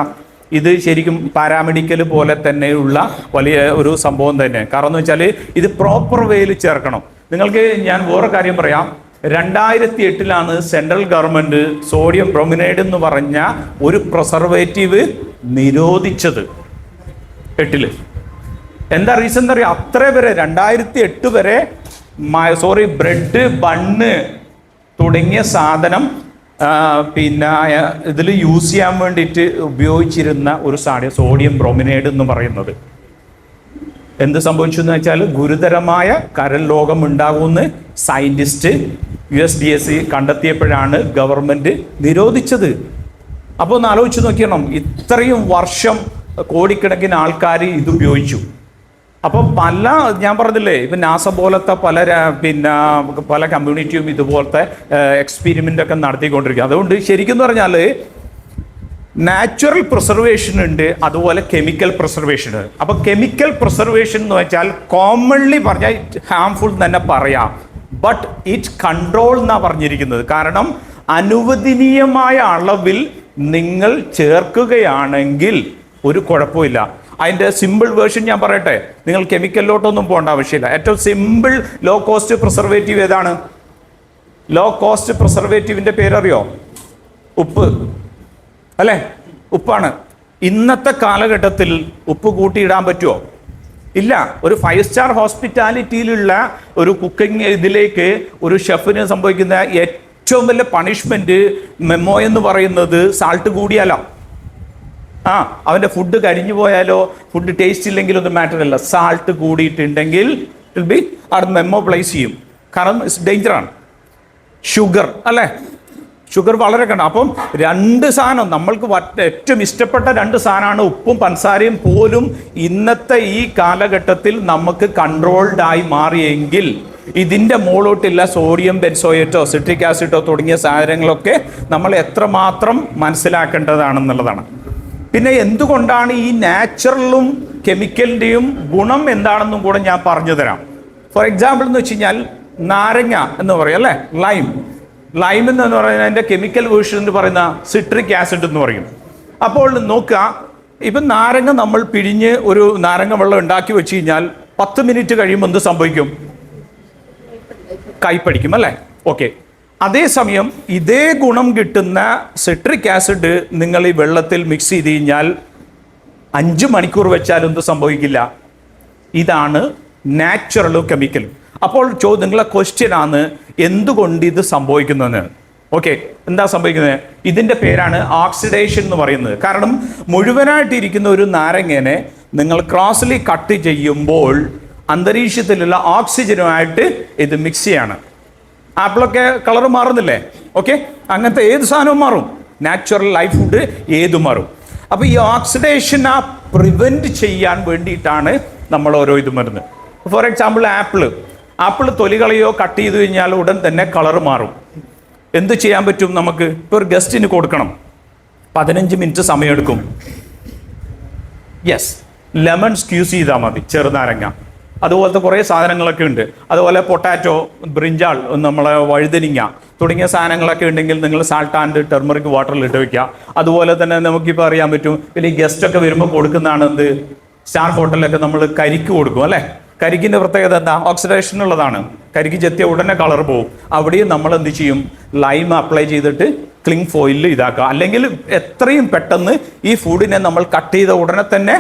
ഇത് ശരിക്കും പാരാമെഡിക്കൽ പോലെ തന്നെയുള്ള വലിയ ഒരു സംഭവം തന്നെ. കാരണം എന്ന് വെച്ചാൽ ഇത് പ്രോപ്പർ വേയിൽ ചേർക്കണം. നിങ്ങൾക്ക് ഞാൻ വേറെ കാര്യം പറയാം. 2008 സെൻട്രൽ ഗവൺമെൻറ് സോഡിയം ബ്രോമിനേഡ് എന്ന് പറഞ്ഞ ഒരു പ്രിസർവേറ്റീവ് നിരോധിച്ചത്. 8 എന്താ റീസൺ എന്ന് അറിയാം? അത്ര വരെ 2008 വരെ ബ്രെഡ്, ബണ്ണ് തുടങ്ങിയ സാധനം പിന്നെ ഇതിൽ യൂസ് ചെയ്യാൻ വേണ്ടിയിട്ട് ഉപയോഗിച്ചിരുന്ന ഒരു സോഡിയം ബ്രോമിനേഡ് എന്ന് പറയുന്നത് എന്ത് സംഭവിച്ചു എന്ന് വെച്ചാൽ ഗുരുതരമായ കരൾ രോഗം ഉണ്ടാകുമെന്ന് സയൻറ്റിസ്റ്റ് USDSC കണ്ടെത്തിയപ്പോഴാണ് ഗവൺമെൻറ് നിരോധിച്ചത്. അപ്പോൾ ഒന്ന് ആലോചിച്ച് നോക്കണം, ഇത്രയും വർഷം കോടിക്കണക്കിന് ആൾക്കാർ ഇത് ഉപയോഗിച്ചു. അപ്പോൾ ഞാൻ പറഞ്ഞില്ലേ, ഇപ്പം നാസ പോലത്തെ പല കമ്മ്യൂണിറ്റിയും ഇതുപോലത്തെ എക്സ്പെരിമെൻ്റ് ഒക്കെ നടത്തിക്കൊണ്ടിരിക്കുക. അതുകൊണ്ട് ശരിക്കും പറഞ്ഞാൽ നാച്ചുറൽ പ്രിസർവേഷൻ ഉണ്ട്, അതുപോലെ കെമിക്കൽ പ്രിസർവേഷൻ ഉണ്ട്. അപ്പോൾ കെമിക്കൽ പ്രിസർവേഷൻ എന്ന് വെച്ചാൽ കോമൺലി പറഞ്ഞാൽ ഹാംഫുൾ തന്നെ പറയാം, ബട്ട് ഇറ്റ് കൺട്രോൾ എന്നാണ് പറഞ്ഞിരിക്കുന്നത്. കാരണം അനുവദനീയമായ അളവിൽ നിങ്ങൾ ചേർക്കുകയാണെങ്കിൽ ഒരു കുഴപ്പമില്ല. അതിൻ്റെ സിമ്പിൾ വേർഷൻ ഞാൻ പറയട്ടെ, നിങ്ങൾ കെമിക്കലിലോട്ടൊന്നും പോകേണ്ട ആവശ്യമില്ല. ഏറ്റവും സിമ്പിൾ ലോ കോസ്റ്റ് പ്രിസർവേറ്റീവ് ഏതാണ്? ലോ കോസ്റ്റ് പ്രിസർവേറ്റീവിൻ്റെ പേരറിയോ? ഉപ്പ് അല്ലേ? ഉപ്പാണ്. ഇന്നത്തെ കാലഘട്ടത്തിൽ ഉപ്പ് കൂട്ടിയിടാൻ പറ്റുമോ? ഇല്ല. ഒരു 5 സ്റ്റാർ ഹോസ്പിറ്റാലിറ്റിയിലുള്ള ഒരു കുക്കിംഗ് ഇതിലേക്ക് ഒരു ഷെഫിന് സംഭവിക്കുന്ന ഏറ്റവും വലിയ പണിഷ്മെൻറ്റ് മെമ്മോ എന്ന് പറയുന്നത് സാൾട്ട് കൂടിയാലോ, അവൻ്റെ ഫുഡ് കരിഞ്ഞു പോയാലോ, ഫുഡ് ടേസ്റ്റ് ഇല്ലെങ്കിലും ഒന്നും മാറ്റർ അല്ല. സാൾട്ട് കൂടിയിട്ടുണ്ടെങ്കിൽ വിൽ ബി അവിടെ മെമ്മോ പ്ലേസ് ചെയ്യും. കാരണം ഇറ്റ്സ് ഡേഞ്ചറാണ്. ഷുഗർ അല്ലേ, ഷുഗർ വളരെ കണ്ട. അപ്പം രണ്ട് സാധനം നമ്മൾക്ക് ഏറ്റവും ഇഷ്ടപ്പെട്ട രണ്ട് സാധനമാണ് ഉപ്പും പഞ്ചസാരയും പോലും ഇന്നത്തെ ഈ കാലഘട്ടത്തിൽ നമുക്ക് കൺട്രോൾഡ് ആയി മാറിയെങ്കിൽ ഇതിൻ്റെ മുകളിലോട്ടില്ല സോഡിയം ബെൻസോയേറ്റോ സിട്രിക് ആസിഡോ തുടങ്ങിയ സാധനങ്ങളൊക്കെ നമ്മൾ എത്രമാത്രം മനസ്സിലാക്കേണ്ടതാണെന്നുള്ളതാണ്. പിന്നെ എന്തുകൊണ്ടാണ് ഈ നാച്ചുറലും കെമിക്കലിൻ്റെയും ഗുണം എന്താണെന്നും കൂടെ ഞാൻ പറഞ്ഞു തരാം. ഫോർ എക്സാമ്പിൾ എന്ന് വെച്ച് കഴിഞ്ഞാൽ നാരങ്ങ എന്ന് പറയും അല്ലേ, ലൈം എന്ന് പറയുന്നത് അതിൻ്റെ കെമിക്കൽ വേർഷൻ എന്ന് പറയുന്ന സിട്രിക് ആസിഡ് എന്ന് പറയും. അപ്പോൾ നോക്കുക, ഇപ്പം നാരങ്ങ നമ്മൾ പിഴിഞ്ഞ് ഒരു നാരങ്ങ വെള്ളം ഉണ്ടാക്കി വെച്ച് കഴിഞ്ഞാൽ 10 മിനിറ്റ് കഴിയുമ്പോൾ എന്ത് സംഭവിക്കും? കയ്പടിക്കും അല്ലേ? ഓക്കെ. അതേസമയം ഇതേ ഗുണം കിട്ടുന്ന സിട്രിക് ആസിഡ് നിങ്ങൾ ഈ വെള്ളത്തിൽ മിക്സ് ചെയ്ത് കഴിഞ്ഞാൽ 5 മണിക്കൂർ വെച്ചാൽ എന്ത് സംഭവിക്കില്ല. ഇതാണ് നാച്ചുറലും കെമിക്കലും. അപ്പോൾ നിങ്ങളെ ക്വസ്റ്റ്യൻ ആണ് എന്തുകൊണ്ട് ഇത് സംഭവിക്കുന്നതെന്ന്. ഓക്കെ, എന്താ സംഭവിക്കുന്നത്? ഇതിൻ്റെ പേരാണ് ഓക്സിഡേഷൻ എന്ന് പറയുന്നത്. കാരണം മുഴുവനായിട്ടിരിക്കുന്ന ഒരു നാരങ്ങനെ നിങ്ങൾ ക്രോസ്ലി കട്ട് ചെയ്യുമ്പോൾ അന്തരീക്ഷത്തിലുള്ള ഓക്സിജനുമായിട്ട് ഇത് മിക്സ് ചെയ്യാണ്. ആപ്പിളൊക്കെ കളർ മാറുന്നില്ലേ? ഓക്കെ, അങ്ങനത്തെ ഏത് സാധനവും മാറും. നാച്ചുറൽ ലൈഫ് ഫുഡ് ഏതും മാറും. അപ്പോൾ ഈ ഓക്സിഡേഷൻ പ്രിവെൻറ്റ് ചെയ്യാൻ വേണ്ടിയിട്ടാണ് നമ്മൾ ഓരോ ഇതും വരുന്നത്. ഫോർ എക്സാമ്പിൾ ആപ്പിൾ തൊലി കളയോ കട്ട് ചെയ്ത് കഴിഞ്ഞാൽ ഉടൻ തന്നെ കളർ മാറും. എന്ത് ചെയ്യാൻ പറ്റും നമുക്ക്? ഇപ്പോൾ ഒരു ഗസ്റ്റിന് കൊടുക്കണം, 15 മിനിറ്റ് സമയമെടുക്കും. യെസ്, ലെമൺ സ്ക്യൂസ് ചെയ്താൽ മതി, ചെറുനാരങ്ങ. അതുപോലത്തെ കുറേ സാധനങ്ങളൊക്കെ ഉണ്ട്. അതുപോലെ പൊട്ടാറ്റോ, ബ്രിഞ്ചാൾ, നമ്മളെ വഴുതനിങ്ങ തുടങ്ങിയ സാധനങ്ങളൊക്കെ ഉണ്ടെങ്കിൽ നിങ്ങൾ സാൾട്ട് ആൻഡ് ടെർമറിക് വാട്ടറിൽ ഇട്ട് വയ്ക്കുക. അതുപോലെ തന്നെ നമുക്കിപ്പോൾ അറിയാൻ പറ്റും, പിന്നെ ഈ ഗസ്റ്റൊക്കെ വരുമ്പോൾ കൊടുക്കുന്നതാണ് എന്ത്, സ്റ്റാർ ഹോട്ടലിലൊക്കെ നമ്മൾ കരിക്ക് കൊടുക്കും അല്ലേ. കരിക്കിൻ്റെ പ്രത്യേകത എന്താ? ഓക്സിഡേഷൻ ഉള്ളതാണ്. കരിക്ക് ചെത്തിയ ഉടനെ കളർ പോകും. അവിടെയും നമ്മൾ എന്ത് ചെയ്യും? ലൈം അപ്ലൈ ചെയ്തിട്ട് ക്ലിങ് ഫോയിലിൽ ഇതാക്കുക. അല്ലെങ്കിൽ എത്രയും പെട്ടെന്ന് ഈ ഫുഡിനെ നമ്മൾ കട്ട് ചെയ്ത ഉടനെ തന്നെ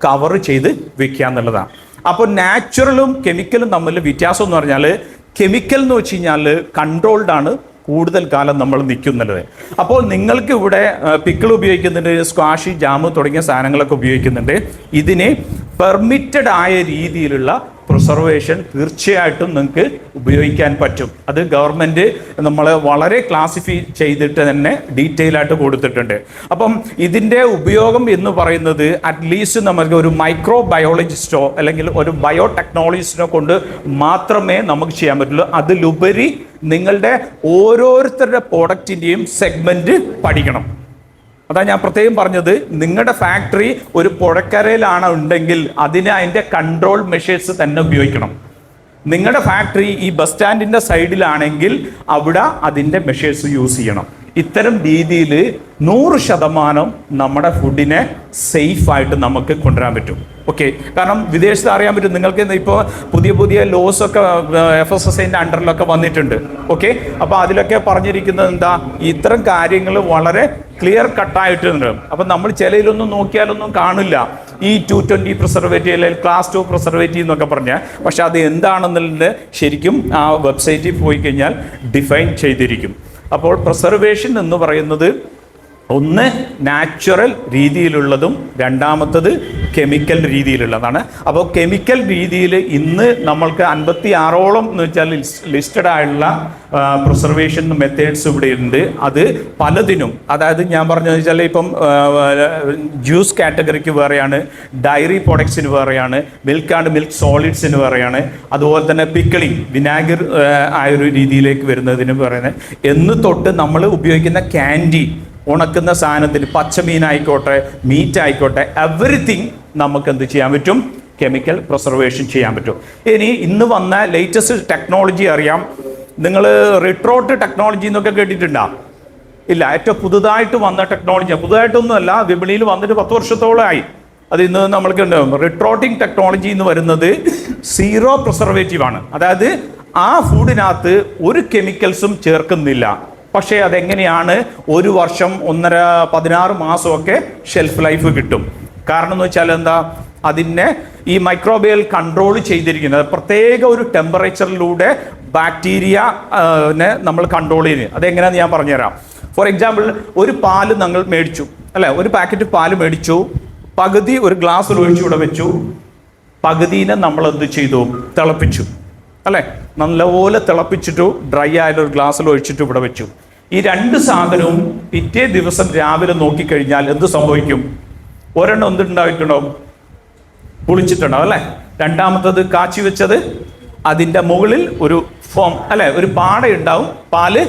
കവർ ചെയ്ത് വെക്കുക എന്നുള്ളതാണ്. അപ്പോൾ നാച്ചുറലും കെമിക്കലും തമ്മിൽ വ്യത്യാസം എന്ന് പറഞ്ഞാൽ, കെമിക്കൽ എന്ന് വെച്ച് കഴിഞ്ഞാൽ കൺട്രോൾഡ് ആണ്, കൂടുതൽ കാലം നമ്മൾ നിൽക്കുന്നുള്ളത്. അപ്പോൾ നിങ്ങൾക്ക് ഇവിടെ പിക്കിൾ ഉപയോഗിക്കുന്നുണ്ട്, സ്ക്വാഷ്, ജാമ് തുടങ്ങിയ സാധനങ്ങളൊക്കെ ഉപയോഗിക്കുന്നുണ്ട്. ഇതിനെ പെർമിറ്റഡ് ആയ രീതിയിലുള്ള പ്രിസർവേഷൻ തീർച്ചയായിട്ടും നിങ്ങൾക്ക് ഉപയോഗിക്കാൻ പറ്റും. അത് ഗവൺമെൻറ് നമ്മൾ വളരെ ക്ലാസിഫൈ ചെയ്തിട്ട് തന്നെ ഡീറ്റെയിൽ ആയിട്ട് കൊടുത്തിട്ടുണ്ട്. അപ്പം ഇതിൻ്റെ ഉപയോഗം എന്ന് പറയുന്നത് അറ്റ്ലീസ്റ്റ് നമുക്ക് ഒരു മൈക്രോ ബയോളജിസ്റ്റോ അല്ലെങ്കിൽ ഒരു ബയോടെക്നോളജിസ്റ്റിനോ കൊണ്ട് മാത്രമേ നമുക്ക് ചെയ്യാൻ പറ്റുള്ളൂ. അതിലുപരി നിങ്ങളുടെ ഓരോരുത്തരുടെ പ്രോഡക്റ്റിൻ്റെയും സെഗ്മെൻറ്റ് പഠിക്കണം. അതാ ഞാൻ പ്രത്യേകം പറഞ്ഞത്, നിങ്ങളുടെ ഫാക്ടറി ഒരു പുഴക്കരയിലാണ് ഉണ്ടെങ്കിൽ അതിൻ്റെ കൺട്രോൾ മെഷേഴ്സ് തന്നെ ഉപയോഗിക്കണം. നിങ്ങളുടെ ഫാക്ടറി ഈ ബസ് സ്റ്റാൻഡിൻ്റെ സൈഡിലാണെങ്കിൽ അവിടെ അതിൻ്റെ മെഷേഴ്സ് യൂസ് ചെയ്യണം. ഇത്തരം രീതിയിൽ 100% നമ്മുടെ ഫുഡിനെ സേഫായിട്ട് നമുക്ക് കൊണ്ടുവരാൻ പറ്റും. ഓക്കെ, കാരണം വിദേശത്ത് അറിയാൻ പറ്റും, നിങ്ങൾക്ക് ഇപ്പോൾ പുതിയ ലോസ് ഒക്കെ FSSAIൻ്റെ അണ്ടറിലൊക്കെ വന്നിട്ടുണ്ട്. ഓക്കെ, അപ്പോൾ അതിലൊക്കെ പറഞ്ഞിരിക്കുന്നത് എന്താ, ഇത്തരം കാര്യങ്ങൾ വളരെ ക്ലിയർ കട്ടായിട്ടുണ്ട്. അപ്പം നമ്മൾ ചിലയിലൊന്നും നോക്കിയാലൊന്നും കാണില്ല ഈ 220 പ്രിസർവേറ്റീവ് അല്ലെങ്കിൽ ക്ലാസ് 2 പ്രിസർവേറ്റീവ് എന്നൊക്കെ പറഞ്ഞാൽ. പക്ഷെ അത് എന്താണെന്നുള്ളത് ശരിക്കും ആ വെബ്സൈറ്റിൽ പോയി കഴിഞ്ഞാൽ ഡിഫൈൻ ചെയ്തിരിക്കും. അപ്പോൾ പ്രിസർവേഷൻ എന്ന് പറയുന്നത് ഒന്ന് നാച്ചുറൽ രീതിയിലുള്ളതും രണ്ടാമത്തത് കെമിക്കൽ രീതിയിലുള്ളതാണ്. അപ്പോൾ കെമിക്കൽ രീതിയിൽ ഇന്ന് നമ്മൾക്ക് 56ഓളം എന്ന് വെച്ചാൽ ലിസ്റ്റഡ് ആയിട്ടുള്ള പ്രിസർവേഷൻ മെത്തേഡ്സ് ഇവിടെ ഉണ്ട്. അത് പലതിനും, അതായത് ഞാൻ പറഞ്ഞതെന്ന് വെച്ചാൽ ഇപ്പം ജ്യൂസ് കാറ്റഗറിക്ക് വേറെയാണ്, ഡയറി പ്രൊഡക്ട്സിന് വേറെയാണ്, മിൽക്ക് ആൻഡ് മിൽക്ക് സോളിഡ്സിന് വേറെയാണ്, അതുപോലെ തന്നെ പിക്കിളിങ് വിനാഗിർ ആയൊരു രീതിയിലേക്ക് വരുന്നതിന് പറയുന്നത് എന്ന് തൊട്ട് നമ്മൾ ഉപയോഗിക്കുന്ന ക്യാൻഡി, ഉണക്കുന്ന സാധനത്തിന് പച്ചമീൻ ആയിക്കോട്ടെ, മീറ്റ് ആയിക്കോട്ടെ, എവറിത്തിങ് നമുക്ക് എന്ത് ചെയ്യാൻ പറ്റും? കെമിക്കൽ പ്രിസർവേഷൻ ചെയ്യാൻ പറ്റും. ഇനി ഇന്ന് വന്ന ലേറ്റസ്റ്റ് ടെക്നോളജി അറിയാം. നിങ്ങൾ റിട്രോട്ട് ടെക്നോളജി എന്നൊക്കെ കേട്ടിട്ടുണ്ടോ? ഇല്ല, ഏറ്റവും പുതുതായിട്ട് വന്ന ടെക്നോളജി, പുതുതായിട്ടൊന്നുമല്ല, വിപണിയിൽ വന്നിട്ട് 10 വർഷത്തോളമായി. അത് ഇന്ന് നമ്മൾക്ക് റിട്രോട്ടിംഗ് ടെക്നോളജി എന്ന് വരുന്നത് 0 പ്രിസർവേറ്റീവ് ആണ്. അതായത് ആ ഫുഡിനകത്ത് ഒരു കെമിക്കൽസും ചേർക്കുന്നില്ല. പക്ഷേ അതെങ്ങനെയാണ് 1 വർഷം 16 മാസമൊക്കെ ഷെൽഫ് ലൈഫ് കിട്ടും. കാരണം എന്ന് വെച്ചാൽ എന്താ, അതിനെ ഈ മൈക്രോബിയൽ കൺട്രോൾ ചെയ്തിരിക്കുന്നത് പ്രത്യേക ഒരു ടെമ്പറേച്ചറിലൂടെ ബാക്ടീരിയനെ നമ്മൾ കൺട്രോൾ ചെയ്യുന്നത്. അതെങ്ങനെയാണെന്ന് ഞാൻ പറഞ്ഞുതരാം. ഫോർ എക്സാമ്പിൾ, ഒരു പാല് നിങ്ങൾ മേടിച്ചു അല്ലേ, ഒരു പാക്കറ്റ് പാല് മേടിച്ചു, പകുതി ഒരു ഗ്ലാസ്സിൽ ഒഴിച്ചു ഇവിടെ വെച്ചു, പകുതിനെ നമ്മൾ എന്ത് ചെയ്തു? തിളപ്പിച്ചു അല്ലേ. നല്ലപോലെ തിളപ്പിച്ചിട്ടു ഡ്രൈ ആയാലും ഒരു ഗ്ലാസ്സിൽ ഒഴിച്ചിട്ട് ഇവിടെ വെച്ചു. ഈ രണ്ട് സാധനവും പിറ്റേ ദിവസം രാവിലെ നോക്കിക്കഴിഞ്ഞാൽ എന്ത് സംഭവിക്കും? ഒരെണ്ണം എന്തുണ്ടായിട്ടുണ്ടാവും? പുളിച്ചിട്ടുണ്ടാവും അല്ലെ. രണ്ടാമത്തത് കാച്ചി വെച്ചത് അതിൻ്റെ മുകളിൽ ഒരു ഫോം അല്ലെ, ഒരു പാടയുണ്ടാവും. പാല്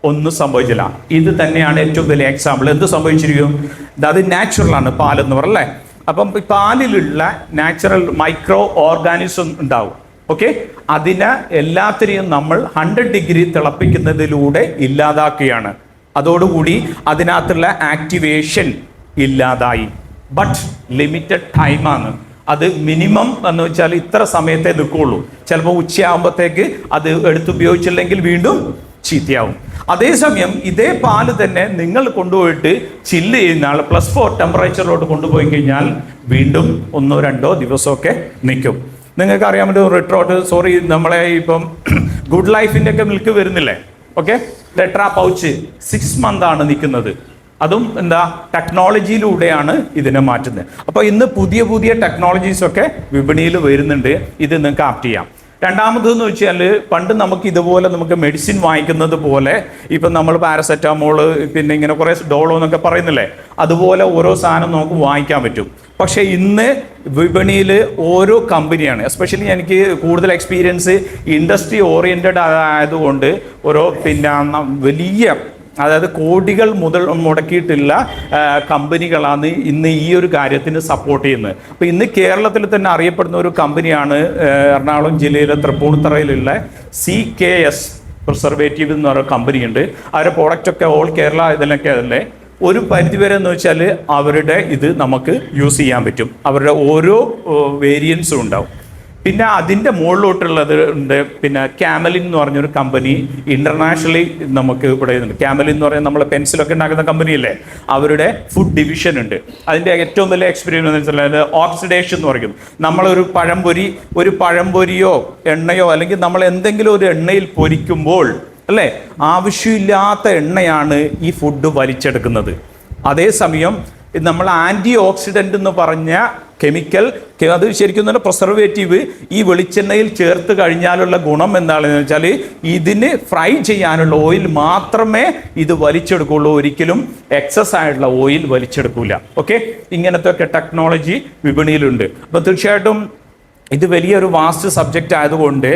ഒന്നും സംഭവിച്ചില്ല. ഇത് തന്നെയാണ് ഏറ്റവും വലിയ എക്സാമ്പിൾ. എന്ത് സംഭവിച്ചിരിക്കും? അത് നാച്ചുറലാണ് പാലെന്ന് പറയല്ലേ. അപ്പം പാലിലുള്ള നാച്ചുറൽ മൈക്രോ ഓർഗാനിസം ഉണ്ടാവും. ഓക്കെ, അതിനെ എല്ലാത്തിനെയും നമ്മൾ 100 ഡിഗ്രി തിളപ്പിക്കുന്നതിലൂടെ ഇല്ലാതാക്കുകയാണ്. അതോടുകൂടി അതിനകത്തുള്ള ആക്ടിവേഷൻ ഇല്ലാതായി. ബട്ട് ലിമിറ്റഡ് ടൈമാണ്. അത് മിനിമം എന്ന് വെച്ചാൽ ഇത്ര സമയത്തേ നിൽക്കുള്ളൂ. ചിലപ്പോൾ ഉച്ചയാകുമ്പോഴത്തേക്ക് അത് എടുത്തുപയോഗിച്ചില്ലെങ്കിൽ വീണ്ടും ചീത്തയാവും. അതേസമയം ഇതേ പാല് തന്നെ നിങ്ങൾ കൊണ്ടുപോയിട്ട് ചില്ല് ചെയ്യുന്ന ആൾ +4 ടെമ്പറേച്ചറിലോട്ട് കൊണ്ടുപോയി കഴിഞ്ഞാൽ വീണ്ടും 1-2 ദിവസമൊക്കെ നിൽക്കും. നിങ്ങൾക്ക് അറിയാൻ പറ്റും നമ്മളെ ഇപ്പം ഗുഡ് ലൈഫിൻ്റെ ഒക്കെ മിൽക്ക് വരുന്നില്ലേ? ഓക്കെ, ടെട്രാ പൗച്ച് 6 മന്താണ് നിൽക്കുന്നത്. അതും എന്താ, ടെക്നോളജിയിലൂടെയാണ് ഇതിനെ മാറ്റുന്നത്. അപ്പോൾ ഇന്ന് പുതിയ പുതിയ ടെക്നോളജീസൊക്കെ വിപണിയിൽ വരുന്നുണ്ട്. ഇത് നിങ്ങൾക്ക് ആപ്റ്റ് ചെയ്യാം. രണ്ടാമതെന്ന് വെച്ചാൽ പണ്ട് നമുക്ക് ഇതുപോലെ നമുക്ക് മെഡിസിൻ വാങ്ങിക്കുന്നത് പോലെ ഇപ്പം നമ്മൾ പാരസെറ്റാമോള് പിന്നെ ഇങ്ങനെ കുറേ ഡോളോ എന്നൊക്കെ പറയുന്നില്ലേ, അതുപോലെ ഓരോ സാധനം നമുക്ക് വാങ്ങിക്കാൻ പറ്റും. പക്ഷേ ഇന്ന് വിപണിയിൽ ഓരോ കമ്പനിയാണ്, എസ്പെഷ്യലി എനിക്ക് കൂടുതൽ എക്സ്പീരിയൻസ് ഇൻഡസ്ട്രി ഓറിയൻറ്റഡ് ആയതുകൊണ്ട് ഓരോ പിന്നെ വലിയ അതായത് കോടികൾ മുടക്കിയിട്ടുള്ള കമ്പനികളാണ് ഇന്ന് ഈ ഒരു കാര്യത്തിന് സപ്പോർട്ട് ചെയ്യുന്നത്. അപ്പോൾ ഇന്ന് കേരളത്തിൽ തന്നെ അറിയപ്പെടുന്ന ഒരു കമ്പനിയാണ് എറണാകുളം ജില്ലയിലെ തൃപ്പൂണിത്തറയിലുള്ള CKS പ്രിസർവേറ്റീവ് എന്ന് പറയുന്ന കമ്പനിയുണ്ട്. അവരുടെ പ്രോഡക്റ്റൊക്കെ ഓൾ കേരള ഇതിലൊക്കെ അതല്ലേ. ഒരു പരിധിവരെ എന്ന് വെച്ചാൽ അവരുടെ ഇത് നമുക്ക് യൂസ് ചെയ്യാൻ പറ്റും. അവരുടെ ഓരോ വേരിയൻസും ഉണ്ടാവും. പിന്നെ അതിൻ്റെ മുകളിലോട്ടുള്ളത് ഉണ്ട്. പിന്നെ ക്യാമലിൻ എന്ന് പറഞ്ഞൊരു കമ്പനി ഇന്റർനാഷണലി നമുക്ക് ഇവിടെ ഉണ്ട്. ക്യാമലിൻ എന്ന് പറയുന്നത് നമ്മൾ പെൻസിലൊക്കെ ഉണ്ടാക്കുന്ന കമ്പനിയല്ലേ, അവരുടെ ഫുഡ് ഡിവിഷൻ ഉണ്ട്. അതിൻ്റെ ഏറ്റവും വലിയ എക്സ്പീരിയൻസ് എന്ന് വെച്ചാൽ ഓക്സിഡേഷൻ എന്ന് പറയും. നമ്മളൊരു പഴംപൊരിയോ എണ്ണയോ അല്ലെങ്കിൽ നമ്മൾ എന്തെങ്കിലും ഒരു എണ്ണയിൽ പൊരിക്കുമ്പോൾ അല്ലേ, ആവശ്യമില്ലാത്ത എണ്ണയാണ് ഈ ഫുഡ് വലിച്ചെടുക്കുന്നത്. അതേസമയം നമ്മൾ ആൻറ്റി ഓക്സിഡൻ്റ് എന്ന് പറഞ്ഞ കെമിക്കൽ, അത് ശരിക്കും തന്നെ പ്രിസർവേറ്റീവ് ഈ വെളിച്ചെണ്ണയിൽ ചേർത്ത് കഴിഞ്ഞാലുള്ള ഗുണം എന്താണെന്ന് വെച്ചാൽ ഇതിന് ഫ്രൈ ചെയ്യാനുള്ള ഓയിൽ മാത്രമേ ഇത് വലിച്ചെടുക്കുള്ളൂ, ഒരിക്കലും എക്സസ് ആയിട്ടുള്ള ഓയിൽ വലിച്ചെടുക്കില്ല. ഓക്കെ, ഇങ്ങനത്തെ ഒക്കെ ടെക്നോളജി വിപണിയിലുണ്ട്. അപ്പോൾ തീർച്ചയായിട്ടും ഇത് വലിയൊരു വാസ്റ്റ് സബ്ജക്റ്റ് ആയതുകൊണ്ട്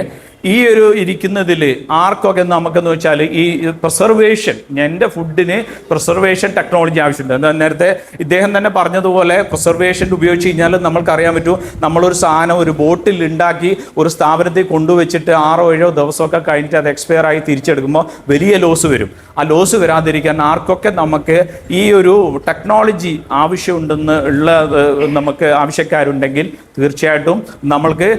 ഈ ഒരു ഇരിക്കുന്നതിൽ ആർക്കൊക്കെ നമുക്കെന്ന് വെച്ചാൽ ഈ പ്രിസർവേഷൻ, എൻ്റെ ഫുഡിന് പ്രിസർവേഷൻ ടെക്നോളജി ആവശ്യമുണ്ട്. നേരത്തെ ഇദ്ദേഹം തന്നെ പറഞ്ഞതുപോലെ പ്രിസർവേഷൻ ഉപയോഗിച്ച് കഴിഞ്ഞാൽ നമ്മൾക്കറിയാൻ പറ്റും, നമ്മളൊരു സാധനം ഒരു ബോട്ടിൽ ഉണ്ടാക്കി ഒരു സ്ഥാപനത്തിൽ കൊണ്ടുവച്ചിട്ട് 6-7 ദിവസമൊക്കെ കഴിഞ്ഞിട്ട് അത് എക്സ്പയർ ആയി തിരിച്ചെടുക്കുമ്പോൾ വലിയ ലോസ് വരും. ആ ലോസ് വരാതിരിക്കാൻ ആർക്കൊക്കെ നമുക്ക് ഈ ഒരു ടെക്നോളജി ആവശ്യമുണ്ടെന്ന് ഉള്ള നമുക്ക് ആവശ്യക്കാരുണ്ടെങ്കിൽ തീർച്ചയായിട്ടും നമ്മൾക്ക്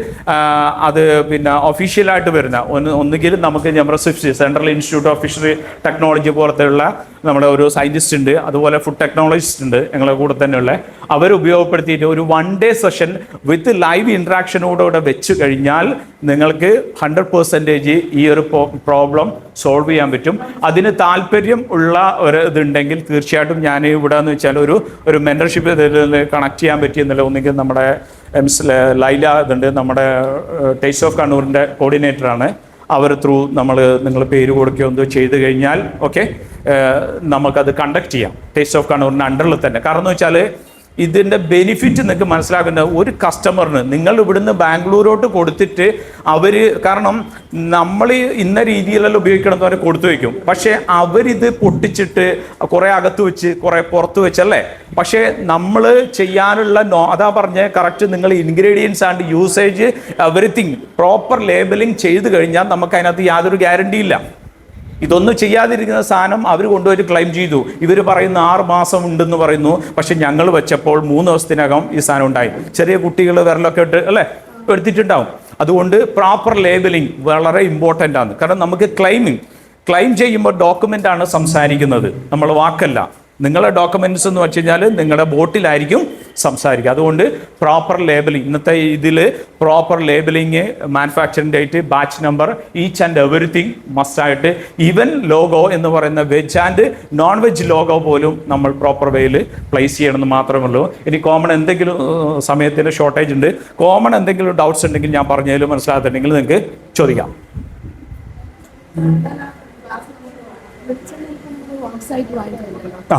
അത് പിന്നെ ഒഫീഷ്യലായിട്ട് വരുന്ന ഒന്നുകിൽ നമുക്ക് ഞമ്രസിഫ്റ്റ് central institute of fishery technology പോലത്തെയുള്ള നമ്മുടെ ഒരു സയൻറ്റിസ്റ്റ് ഉണ്ട്, അതുപോലെ ഫുഡ് ടെക്നോളജിസ്റ്റ് ഉണ്ട് ഞങ്ങളുടെ കൂടെ തന്നെയുള്ള, അവർ ഉപയോഗപ്പെടുത്തിയിട്ട് ഒരു 1 ഡേ സെഷൻ വിത്ത് ലൈവ് ഇൻട്രാക്ഷനോടുകൂടെ വെച്ച് കഴിഞ്ഞാൽ നിങ്ങൾക്ക് 100% ഈ ഒരു പ്രോബ്ലം സോൾവ് ചെയ്യാൻ പറ്റും. അതിന് താല്പര്യം ഉള്ള ഒരു ഇതുണ്ടെങ്കിൽ തീർച്ചയായിട്ടും ഞാൻ ഇവിടെ എന്ന് വെച്ചാൽ ഒരു മെൻറ്റർഷിപ്പ് കണക്ട് ചെയ്യാൻ പറ്റിയെന്നല്ല. ഒന്നുകിൽ നമ്മുടെ ലൈല ഇതുണ്ട്, നമ്മുടെ ടേസ്റ്റ് ഓഫ് കണ്ണൂരിൻ്റെ കോർഡിനേറ്ററാണ്. അവർ ത്രൂ നിങ്ങൾ പേര് കൊടുക്കുകയോ എന്തോ ചെയ്ത് കഴിഞ്ഞാൽ ഓക്കെ നമുക്കത് കണ്ടക്ട് ചെയ്യാം ടേസ്റ്റ് ഓഫ് കണ്ണൂരിൻ്റെ അണ്ടറിൽ തന്നെ. കാരണം എന്ന് വെച്ചാൽ ഇതിൻ്റെ ബെനിഫിറ്റ് നിങ്ങൾക്ക് മനസ്സിലാക്കുന്ന ഒരു കസ്റ്റമറിന് നിങ്ങൾ ഇവിടുന്ന് ബാംഗ്ലൂരോട്ട് കൊടുത്തിട്ട് കാരണം നമ്മൾ ഇന്ന രീതിയിലെല്ലാം ഉപയോഗിക്കണമെന്ന് പറഞ്ഞാൽ കൊടുത്തു വയ്ക്കും. പക്ഷേ അവരിത് പൊട്ടിച്ചിട്ട് കുറേ അകത്ത് വെച്ച് കുറേ പുറത്ത് വെച്ചല്ലേ. പക്ഷേ നമ്മൾ ചെയ്യാനുള്ള അതാ പറഞ്ഞ കറക്റ്റ് നിങ്ങൾ ingredients and usage everything proper labelling ചെയ്ത് കഴിഞ്ഞാൽ നമുക്ക് അതിനകത്ത് യാതൊരു ഗ്യാരണ്ടി ഇല്ല. ഇതൊന്നും ചെയ്യാതിരിക്കുന്ന സാധനം അവർ കൊണ്ടുപോയിട്ട് ക്ലെയിം ചെയ്തു. ഇവർ പറയുന്ന 6 മാസം ഉണ്ടെന്ന് പറയുന്നു. പക്ഷെ ഞങ്ങൾ വെച്ചപ്പോൾ 3 ദിവസത്തിനകം ഈ സാധനം ഉണ്ടായി. ചെറിയ കുട്ടികൾ വിരലൊക്കെ ഇട്ട് അല്ലേ എടുത്തിട്ടുണ്ടാവും. അതുകൊണ്ട് പ്രോപ്പർ ലേബലിംഗ് വളരെ ഇമ്പോർട്ടൻ്റ് ആണ്. കാരണം നമുക്ക് ക്ലെയിം ചെയ്യുമ്പോൾ ഡോക്യുമെൻ്റ് ആണ് സംസാരിക്കുന്നത്, നമ്മൾ വാക്കല്ല. നിങ്ങളുടെ ഡോക്യുമെൻറ്റ്സ് എന്ന് വെച്ച് കഴിഞ്ഞാൽ നിങ്ങളുടെ ബോട്ടിലായിരിക്കും സംസാരിക്കുക. അതുകൊണ്ട് പ്രോപ്പർ ലേബലിംഗ്, ഇന്നത്തെ ഇതിൽ proper labelling, manufacturing date, batch number, each and everything മസ്റ്റായിട്ട്. ഈവൻ ലോഗോ എന്ന് പറയുന്ന veg and non veg logo പോലും നമ്മൾ പ്രോപ്പർ വേയിൽ പ്ലേസ് ചെയ്യണമെന്ന് മാത്രമേ ഉള്ളൂ. ഇനി കോമൺ എന്തെങ്കിലും സമയത്തിൻ്റെ ഷോർട്ടേജ് ഉണ്ട്, കോമൺ എന്തെങ്കിലും ഡൗട്ട്സ് ഉണ്ടെങ്കിൽ ഞാൻ പറഞ്ഞതിൽ മനസ്സിലാകുന്നുണ്ടെങ്കിൽ നിങ്ങൾക്ക് ചോദിക്കാം. ഓഫ്സൈറ്റ് വാങ്ങിയിട്ടുണ്ടല്ലോ, ആ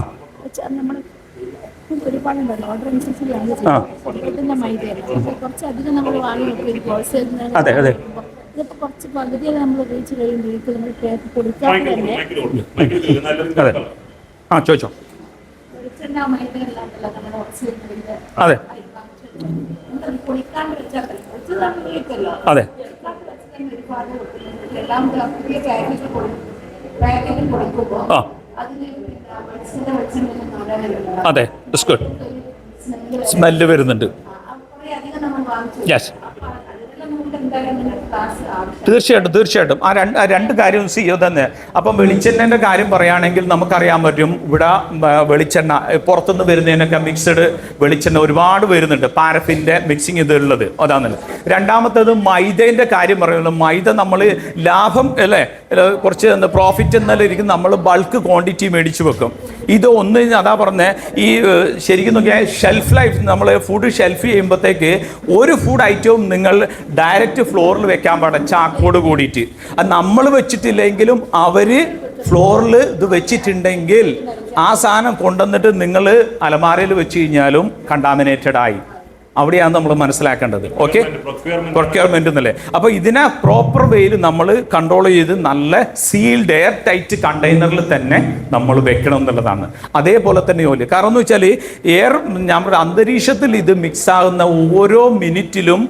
നമ്മൾ ഒരുപാടുണ്ടല്ലോ, ഓർഡർ അനുസരിച്ച് മൈദയല്ല, കുറച്ചധികം നമ്മൾ വാങ്ങി വെക്കും ഹോൾസെയിൽ. അതെ അതെ ഇതിപ്പോൾ കുറച്ച് പകുതിയൊക്കെ നമ്മൾ ഉപയോഗിച്ച് കഴിയുമ്പോഴേക്കും നമ്മൾ കേക്ക് കൊടുക്കാതെ തന്നെ അതെ. ആ ചോദിച്ചോ. വെളിച്ചെണ്ണ മൈദയല്ലാണ്ടല്ലോ നമ്മൾ ഹോൾസെയിൽ അതെ പൊളിക്കാണ്ട് വെച്ചാൽ ഉപയോഗിക്കല്ലോ. അതെ ഒരുപാട് എല്ലാം പുതിയ പാക്കറ്റ് കൊടുക്കുമ്പോൾ ആ അതിന് വെളിച്ചെണ്ണ നാടാൻ അതെ ഇറ്റ്സ് ഗുഡ്. സ്മെല്ല് വരുന്നുണ്ട്. യെസ് തീർച്ചയായിട്ടും ആ രണ്ട് കാര്യം സിയോ തന്നെ. അപ്പം വെളിച്ചെണ്ണൻ്റെ കാര്യം പറയുകയാണെങ്കിൽ നമുക്കറിയാൻ പറ്റും, ഇവിടെ വെളിച്ചെണ്ണ പുറത്തുനിന്ന് വരുന്നതിനൊക്കെ മിക്സഡ് വെളിച്ചെണ്ണ ഒരുപാട് വരുന്നുണ്ട്, പാരഫിൻ്റെ മിക്സിങ് ഇതുള്ളത് അതാണല്ലോ. രണ്ടാമത്തേത് മൈദേൻ്റെ കാര്യം പറയുന്നത്, മൈദ നമ്മൾ ലാഭം അല്ലേ, കുറച്ച് പ്രോഫിറ്റ് എന്നുള്ള രീതിക്ക് നമ്മൾ ബൾക്ക് ക്വാണ്ടിറ്റി മേടിച്ച് വെക്കും. ഇത് ഒന്ന് അതാ പറഞ്ഞത്, ഈ ശരിക്കും നോക്കിയാൽ ഷെൽഫ് ലൈഫ്, നമ്മൾ ഫുഡ് ഷെൽഫ് ചെയ്യുമ്പോഴത്തേക്ക് ഒരു ഫുഡ് ഐറ്റവും നിങ്ങൾ ഡയറക്റ്റ് ഫ്ലോറിൽ വെക്കാൻ പാടില്ല, ചാക്കോട് കൂടിയിട്ട്. അത് നമ്മൾ വെച്ചിട്ടില്ലെങ്കിലും അവർ ഫ്ലോറിൽ ഇത് വെച്ചിട്ടുണ്ടെങ്കിൽ ആ സാധനം കൊണ്ടുവന്നിട്ട് നിങ്ങൾ അലമാരയിൽ വെച്ച് കഴിഞ്ഞാലും കണ്ടാമിനേറ്റഡ് ആയി. അവിടെയാണ് നമ്മൾ മനസ്സിലാക്കേണ്ടത്. ഓക്കെ, പ്രൊക്യൂർമെന്റ് എന്നല്ലേ. അപ്പോൾ ഇതിനെ പ്രോപ്പർ വേയിൽ നമ്മൾ കൺട്രോൾ ചെയ്ത് നല്ല സീൽഡ് എയർ ടൈറ്റ് കണ്ടെയ്നറിൽ തന്നെ നമ്മൾ വെക്കണം എന്നുള്ളതാണ്. അതേപോലെ തന്നെ ജോലി, കാരണം എന്ന് വെച്ചാൽ എയർ നമ്മുടെ അന്തരീക്ഷത്തിൽ ഇത് മിക്സ് ആകുന്ന ഓരോ മിനിറ്റിലും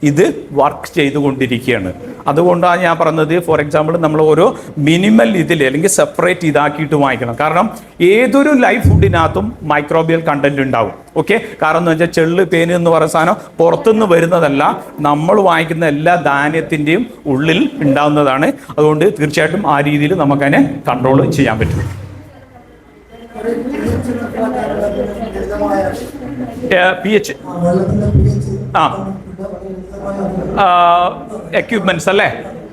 ഇത് വർക്ക് ചെയ്തുകൊണ്ടിരിക്കുകയാണ്. അതുകൊണ്ടാണ് ഞാൻ പറഞ്ഞത്, ഫോർ എക്സാമ്പിൾ നമ്മൾ ഓരോ മിനിമൽ ഇതിൽ അല്ലെങ്കിൽ സെപ്പറേറ്റ് ഇതാക്കിയിട്ട് വാങ്ങിക്കണം. കാരണം ഏതൊരു ലൈവ് ഫുഡിനകത്തും മൈക്രോബിയൽ കണ്ടന്റ് ഉണ്ടാവും. ഓക്കെ, കാരണം എന്ന് വെച്ചാൽ ചെള്ള് പേന് എന്ന് പറയുന്ന സാധനം പുറത്തുനിന്ന് വരുന്നതല്ല, നമ്മൾ വാങ്ങിക്കുന്ന എല്ലാ ധാന്യത്തിൻ്റെയും ഉള്ളിൽ ഉണ്ടാവുന്നതാണ്. അതുകൊണ്ട് തീർച്ചയായിട്ടും ആ രീതിയിൽ നമുക്കതിനെ കൺട്രോൾ ചെയ്യാൻ പറ്റും. pH എക്യുപ്മെന്റ്സ് അല്ലേ,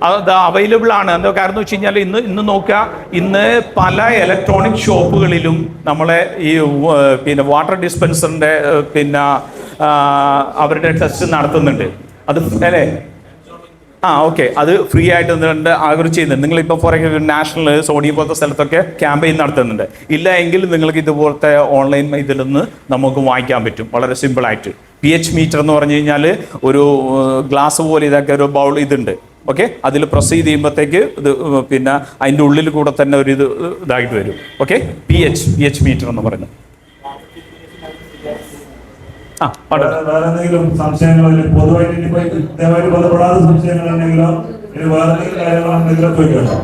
അത് അവൈലബിൾ ആണ്. എന്താ കാരണം എന്ന് വെച്ച് കഴിഞ്ഞാൽ ഇന്ന് നോക്കുക, ഇന്ന് പല ഇലക്ട്രോണിക് ഷോപ്പുകളിലും നമ്മളെ ഈ പിന്നെ വാട്ടർ ഡിസ്പെൻസറിൻ്റെ പിന്നെ അവരുടെ ടെസ്റ്റ് നടത്തുന്നുണ്ട്. അത് അല്ലേ, ഓക്കെ, അത് ഫ്രീ ആയിട്ട് അവർ ചെയ്യുന്നുണ്ട്. നിങ്ങളിപ്പോൾ ഫോർ എക്സാമ്പിൾ നാഷണൽ സോണി പോലത്തെ സ്ഥലത്തൊക്കെ ക്യാമ്പയിൻ നടത്തുന്നുണ്ട്. ഇല്ല എങ്കിൽ നിങ്ങൾക്ക് ഇതുപോലത്തെ ഓൺലൈൻ ഇതിൽ നിന്ന് നമുക്ക് വാങ്ങിക്കാൻ പറ്റും വളരെ സിമ്പിളായിട്ട്. pH മീറ്റർ എന്ന് പറഞ്ഞു കഴിഞ്ഞാൽ ഒരു ഗ്ലാസ് പോലെ ഇതൊക്കെ ഒരു ബൗൾ ഇതുണ്ട്. ഓക്കെ, അതിൽ പ്രസ് ചെയ്ത് ചെയ്യുമ്പോഴത്തേക്ക് ഇത് പിന്നെ അതിൻ്റെ ഉള്ളിൽ കൂടെ തന്നെ ഒരു ഇതായിട്ട് വരും. ഓക്കെ, pH മീറ്റർ എന്ന് പറയുന്നത്. വേറെ എന്തെങ്കിലും സംശയങ്ങൾ പൊതുവായിട്ട് ഇതേമാതിരി ബന്ധപ്പെടാത്ത സംശയങ്ങളുണ്ടെങ്കിലോ വേറെ എന്തെങ്കിലും കാര്യങ്ങളുണ്ടെങ്കിലോ ചോദിക്കണം.